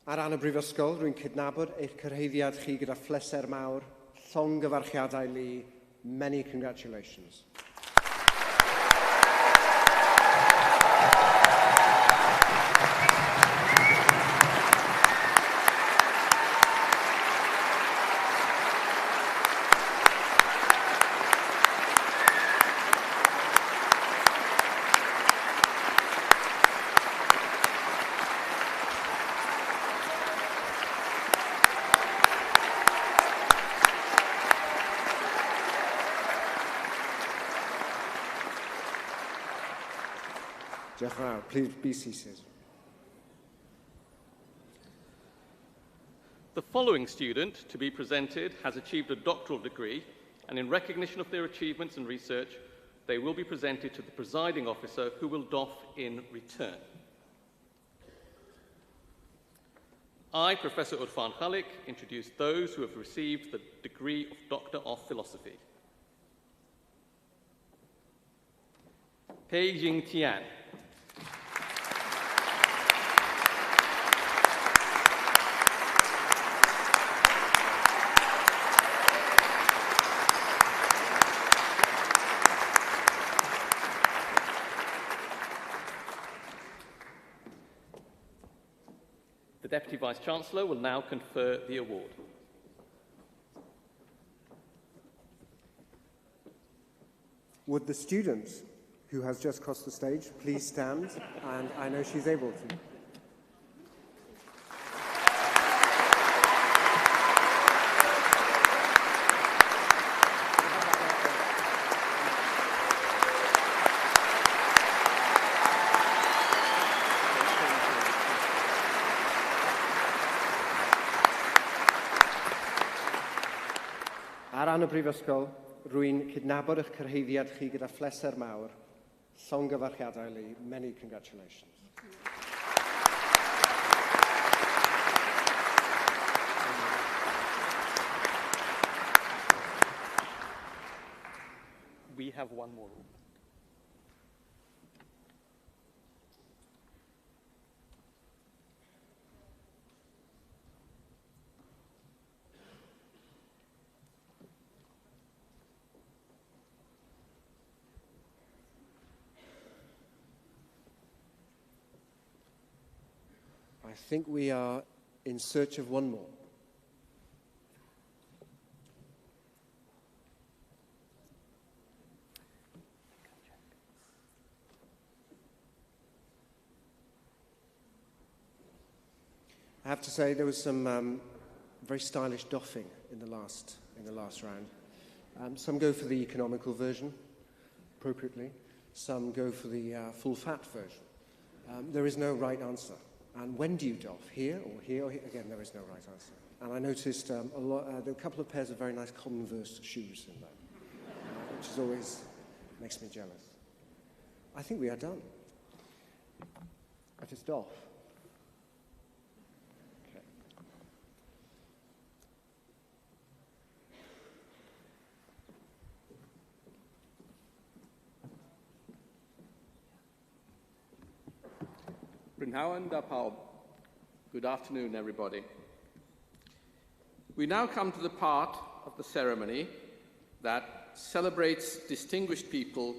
Ar ran y Brifysgol, rwy'n cydnabod eich cyrhaeddiad chi gyda phleser mawr, llongyfarchiadau li, many congratulations. Diolch yn fawr. Please be seated. The following student to be presented has achieved a doctoral degree, and in recognition of their achievements and research, they will be presented to the presiding officer, who will doff in return. I, Professor Urfan Khalik, introduce those who have received the degree of Doctor of Philosophy. Pei Jing Tian. The Deputy Vice-Chancellor will now confer the award. Would the student who has just crossed the stage please stand, and I know she's able to. Ar ran y Brifysgol, rwy'n cydnabod eich cyrhaeddiad chi gyda phleser mawr, llongyfarchiadau li, many congratulations. We have one more. I think we are in search of one more. I have to say there was some very stylish doffing in the last round. Some go for the economical version, appropriately. Some go for the full-fat version. There is no right answer. And when do you doff? Here or here or here? Again, there is no right answer. And I noticed there were a couple of pairs of very nice Converse shoes in there, which is always makes me jealous. I think we are done. Let us doff. Okay. Brynhawn da pawb. Good afternoon, everybody. We now come to the part of the ceremony that celebrates distinguished people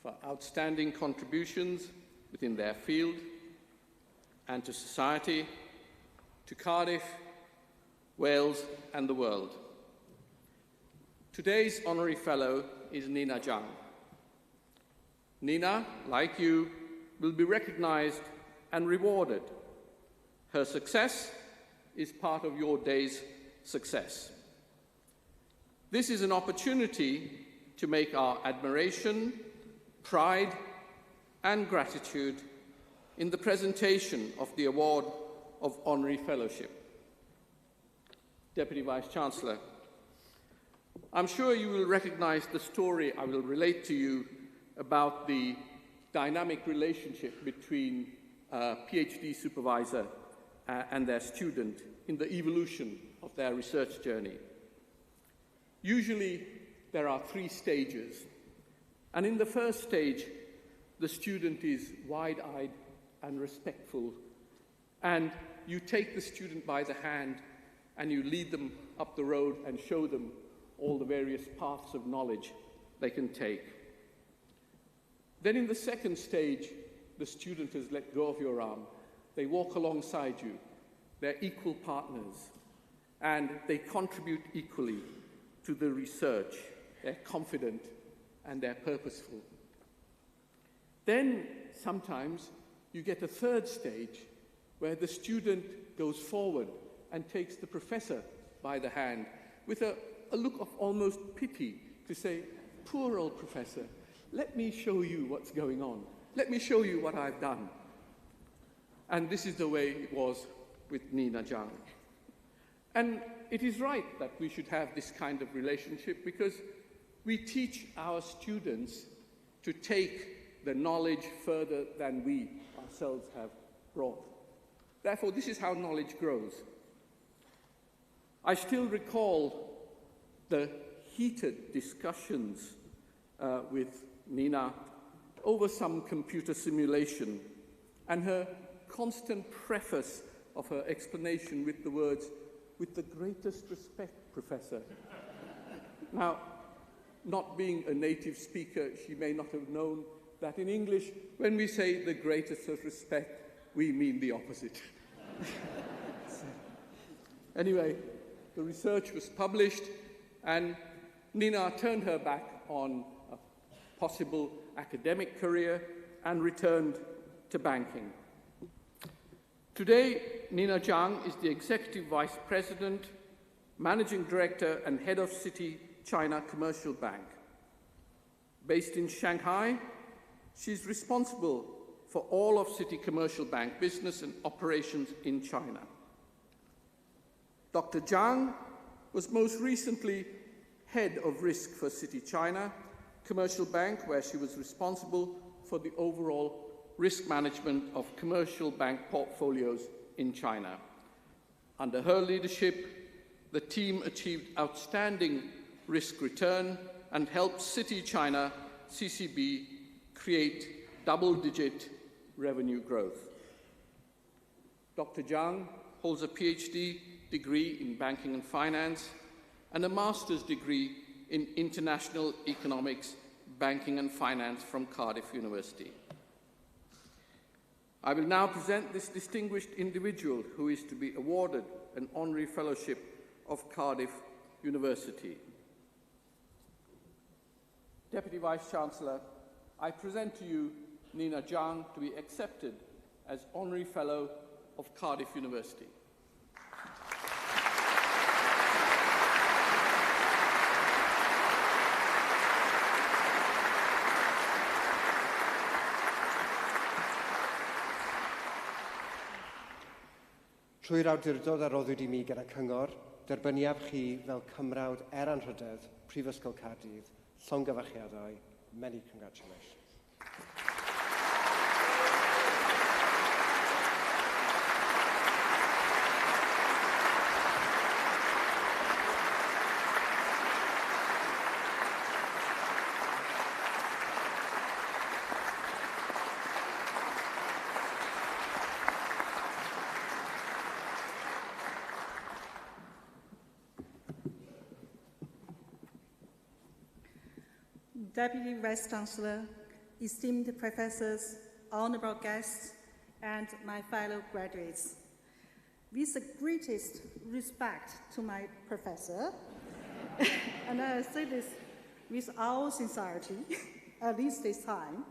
for outstanding contributions within their field and to society, to Cardiff, Wales, and the world. Today's honorary fellow is Nina Zhang. Nina, like you, will be recognized and rewarded. Her success is part of your day's success. This is an opportunity to make our admiration, pride, and gratitude in the presentation of the Award of Honorary Fellowship. Deputy Vice-Chancellor, I'm sure you will recognize the story I will relate to you about the dynamic relationship between a PhD supervisor and their student in the evolution of their research journey. Usually, there are 3 stages, and in the first stage, the student is wide-eyed and respectful, and you take the student by the hand and you lead them up the road and show them all the various paths of knowledge they can take. Then in the second stage, the student has let go of your arm. They walk alongside you. They're equal partners, and they contribute equally to the research. They're confident and they're purposeful. Then, sometimes, you get a third stage where the student goes forward and takes the professor by the hand with a look of almost pity to say, poor old professor, let me show you what's going on. Let me show you what I've done. And this is the way it was with Nina Zhang. And it is right that we should have this kind of relationship because we teach our students to take the knowledge further than we ourselves have brought. Therefore, this is how knowledge grows. I still recall the heated discussions with Nina over some computer simulation and her constant preface of her explanation with the words, "With the greatest respect, Professor." Now, not being a native speaker, she may not have known that in English, when we say the greatest of respect, we mean the opposite. Anyway, the research was published, and Nina turned her back on a possible academic career and returned to banking. Today, Nina Zhang is the Executive Vice President, Managing Director and Head of City China Commercial Bank. Based in Shanghai, she's responsible for all of City Commercial Bank business and operations in China. Dr. Zhang was most recently Head of Risk for City China Commercial Bank, where she was responsible for the overall risk management of commercial bank portfolios in China. Under her leadership, the team achieved outstanding risk return and helped City China CCB create double-digit revenue growth. Dr. Zhang holds a PhD degree in banking and finance and a master's degree in international economics, banking and finance from Cardiff University. I will now present this distinguished individual who is to be awarded an honorary fellowship of Cardiff University. Deputy Vice-Chancellor, I present to you Nina Zhang to be accepted as Honorary Fellow of Cardiff University. Trwy'r awdurdod a roddwyd I mi gyda cyngor, derbyniaf chi fel cymrawd anrhydedd Prifysgol Cardydd, llongyfarchiadau, many congratulations. Deputy Vice-Chancellor, esteemed professors, honorable guests, and my fellow graduates. With the greatest respect to my professor, and I say this with all sincerity, at least this time,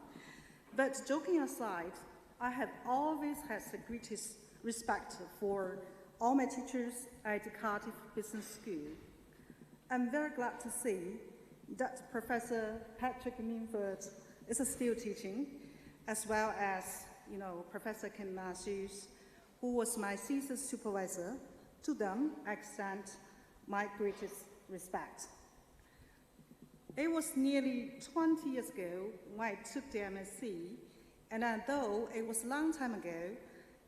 but joking aside, I have always had the greatest respect for all my teachers at Cardiff Business School. I'm very glad to see that Professor Patrick Minford is still teaching, as well as, Professor Ken Matthews, who was my thesis supervisor. To them, I extend my greatest respect. It was nearly 20 years ago when I took the MSc, and although it was a long time ago,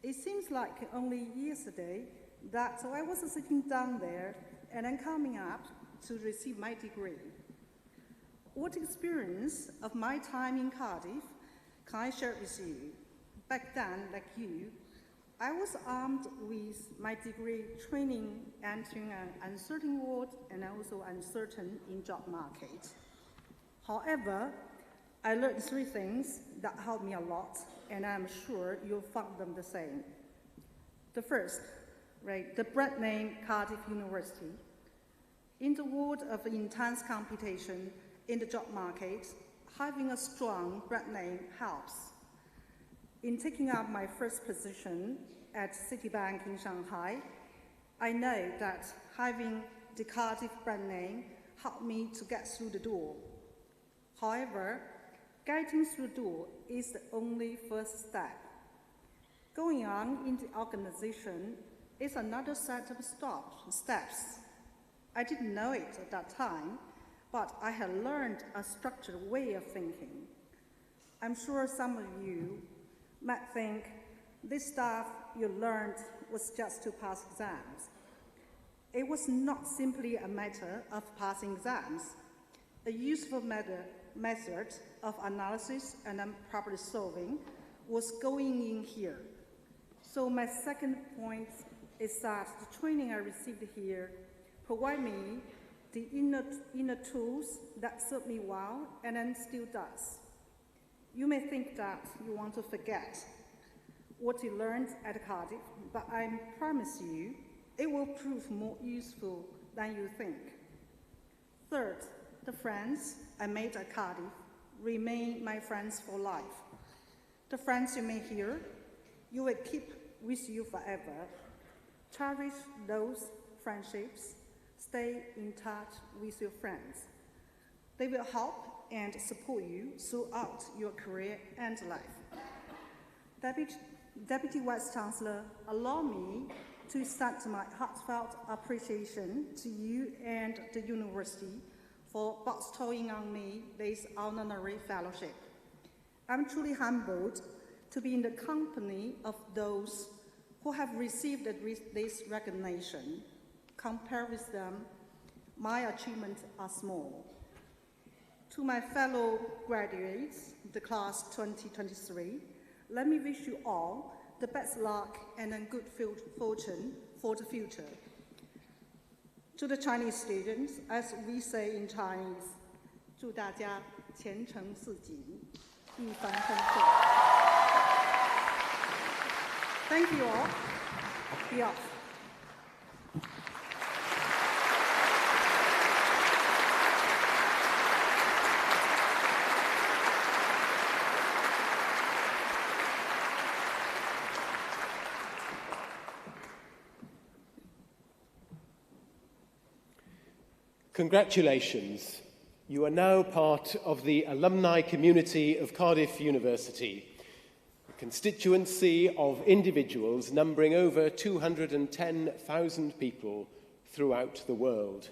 it seems like only yesterday that I was sitting down there and then coming up to receive my degree. What experience of my time in Cardiff can I share with you? Back then, like you, I was armed with my degree training entering an uncertain world and also uncertain in job market. However, I learned 3 things that helped me a lot, and I'm sure you'll find them the same. The first, the brand name Cardiff University. In the world of intense competition in the job market, having a strong brand name helps. In taking up my first position at Citibank in Shanghai, I know that having the Cardiff brand name helped me to get through the door. However, getting through the door is the only first step. Going on in the organization is another set of steps. I didn't know it at that time, but I had learned a structured way of thinking. I'm sure some of you might think this stuff you learned was just to pass exams. It was not simply a matter of passing exams. A useful method of analysis and problem solving was going in here. So my second point is that the training I received here provide me the inner tools that serve me well and then still does. You may think that you want to forget what you learned at Cardiff, but I promise you it will prove more useful than you think. Third, the friends I made at Cardiff remain my friends for life. The friends you make here, you will keep with you forever. Cherish those friendships. Stay in touch with your friends. They will help and support you throughout your career and life. Deputy Vice-Chancellor, allow me to extend my heartfelt appreciation to you and the university for bestowing on me this honorary fellowship. I'm truly humbled to be in the company of those who have received this recognition. Compared with them, my achievements are small. To my fellow graduates, the class 2023, let me wish you all the best luck and a good fortune for the future. To the Chinese students, as we say in Chinese, 祝大家前程似锦，一帆风顺。Thank you all. Be off. Congratulations. You are now part of the alumni community of Cardiff University, a constituency of individuals numbering over 210,000 people throughout the world.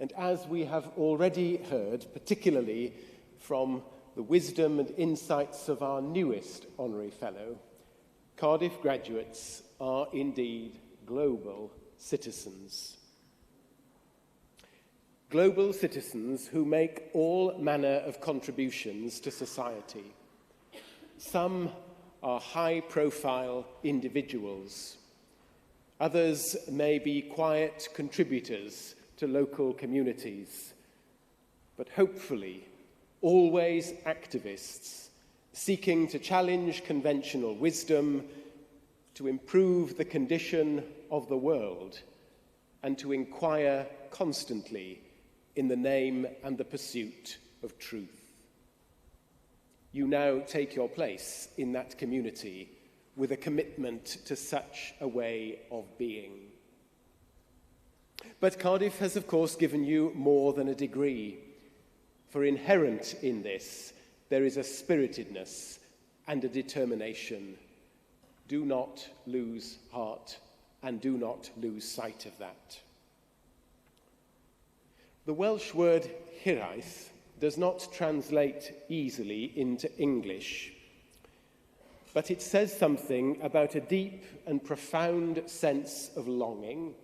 And as we have already heard, particularly from the wisdom and insights of our newest honorary fellow, Cardiff graduates are indeed global citizens. Global citizens who make all manner of contributions to society. Some are high-profile individuals. Others may be quiet contributors to local communities, but hopefully always activists seeking to challenge conventional wisdom, to improve the condition of the world, and to inquire constantly in the name and the pursuit of truth. You now take your place in that community with a commitment to such a way of being. But Cardiff has, of course, given you more than a degree, for inherent in this, there is a spiritedness and a determination. Do not lose heart and do not lose sight of that. The Welsh word hiraeth does not translate easily into English, but it says something about a deep and profound sense of longing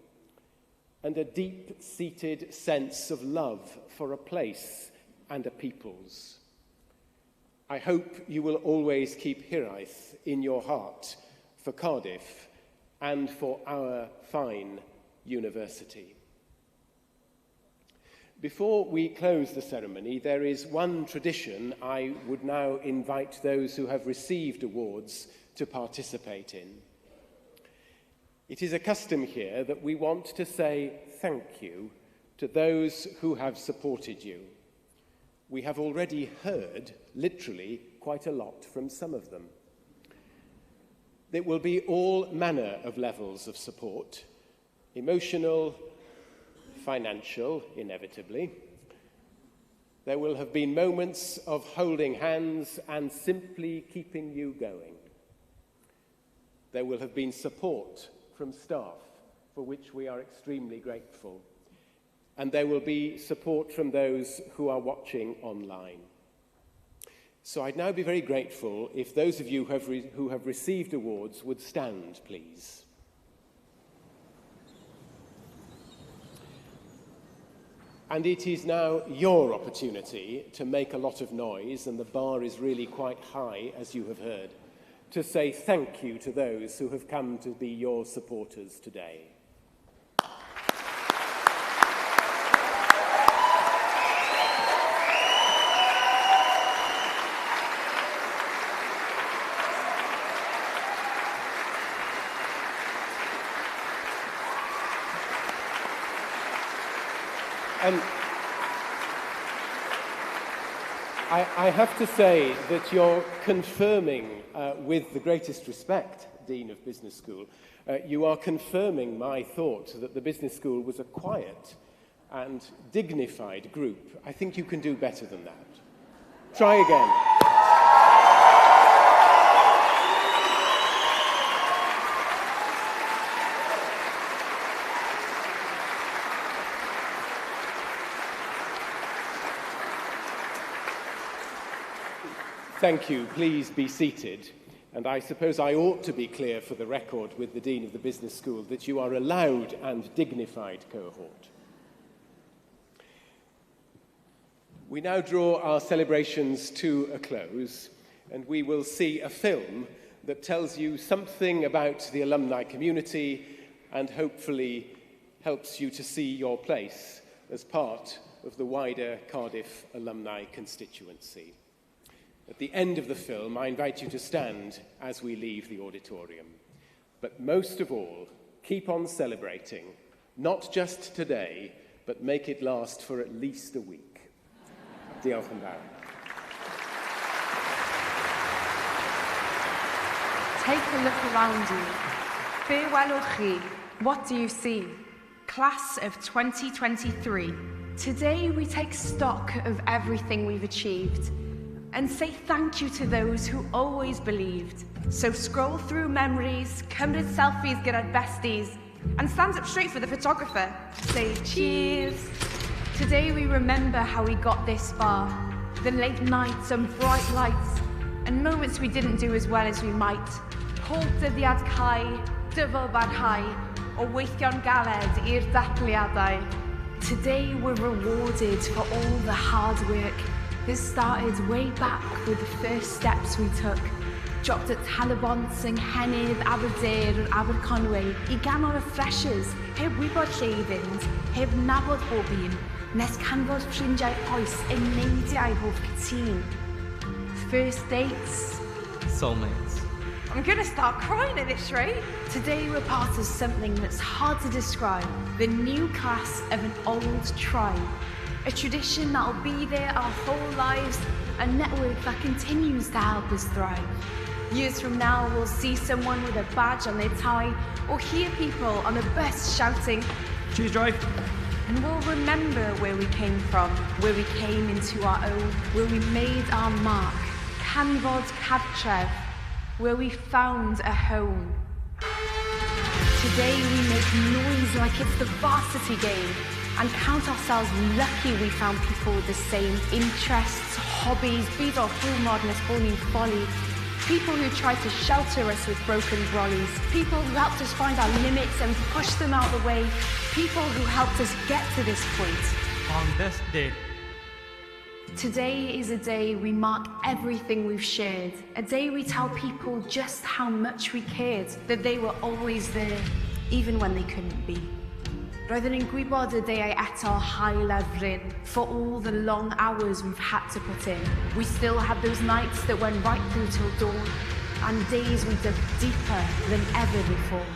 and a deep-seated sense of love for a place and a people's. I hope you will always keep hiraeth in your heart for Cardiff and for our fine university. Before we close the ceremony, there is one tradition I would now invite those who have received awards to participate in. It is a custom here that we want to say thank you to those who have supported you. We have already heard, literally, quite a lot from some of them. There will be all manner of levels of support, emotional, financial, inevitably. There will have been moments of holding hands and simply keeping you going. There will have been support from staff, for which we are extremely grateful. And there will be support from those who are watching online. So I'd now be very grateful if those of you who have received awards would stand, please. And it is now your opportunity to make a lot of noise, and the bar is really quite high, as you have heard, to say thank you to those who have come to be your supporters today. And I have to say that you're confirming, with the greatest respect, Dean of Business School, you are confirming my thought that the Business School was a quiet and dignified group. I think you can do better than that. Try again. Thank you. Please be seated. And I suppose I ought to be clear for the record with the Dean of the Business School that you are a loud and dignified cohort. We now draw our celebrations to a close, and we will see a film that tells you something about the alumni community and hopefully helps you to see your place as part of the wider Cardiff alumni constituency. At the end of the film, I invite you to stand as we leave the auditorium. But most of all, keep on celebrating, not just today, but make it last for at least a week. Diolch yn fawr. Take a look around you. Be welwch chi. What do you see? Class of 2023. Today we take stock of everything we've achieved and say thank you to those who always believed. So scroll through memories, cymryd selfies gyda'r besties, and stand up straight for the photographer. Say cheers. Today we remember how we got this far, the late nights and bright lights, and moments we didn't do as well as we might. Pob dyddiad cau, dyfal barhau, o weithio'n galed i'r darllediadau. Today we're rewarded for all the hard work. This started way back with the first steps we took. Dropped at Talabont, yng Nghennydd, Aberdare or Aberconwy, I ganol y freshers, heb wybod lle I fynd, heb nabod bob un, nes canfod ffrindiau oes yn neidiau bob cytun. First dates. Soulmates. I'm gonna start crying at this rate. Today we're part of something that's hard to describe. The new class of an old tribe. A tradition that'll be there our whole lives, a network that continues to help us thrive. Years from now, we'll see someone with a badge on their tie, or hear people on a bus shouting, Cheers, drive. And we'll remember where we came from, where we came into our own, where we made our mark. Canfod Cartref, where we found a home. Today we make noise like it's the varsity game and count ourselves lucky we found people with the same interests, hobbies, byd o'r hiwmod nes bod ni'n folly. People who tried to shelter us with broken brollies. People who helped us find our limits and push them out the way. People who helped us get to this point. On this day. Today is a day we mark everything we've shared. A day we tell people just how much we cared, that they were always there, even when they couldn't be. Roedden ni'n gwybod y deiau eto high-lefryn for all the long hours we've had to put in. We still had those nights that went right through till dawn, and days we dug deeper than ever before.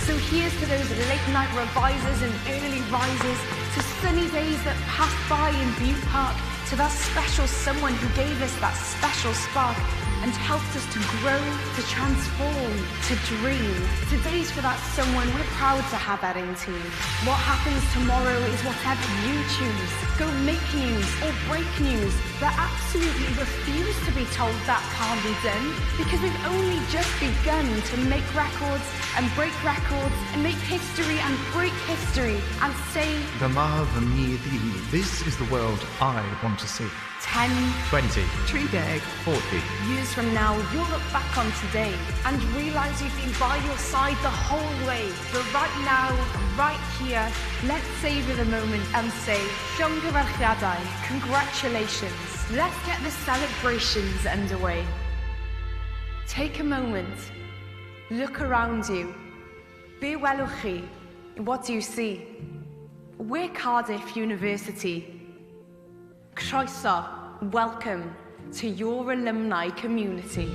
So here's to those late-night revisers and early risers, to sunny days that passed by in Butte Park, to that special someone who gave us that special spark and helped us to grow, to transform, to dream. Today's for that someone we're proud to have at in team. What happens tomorrow is whatever you choose. Go make news or break news, but absolutely refuse to be told that can't be done, because we've only just begun to make records and break records and make history and break history and say, this is the world I want to see. 10, 20, 30, 40. Years from now, you'll look back on today and realise you've been by your side the whole way. But right now, right here, let's savour the moment and say, camgymeriadau, congratulations. Let's get the celebrations underway. Take a moment. Look around you. Be welwch chi. What do you see? We're Cardiff University. Croeso, welcome to your alumni community.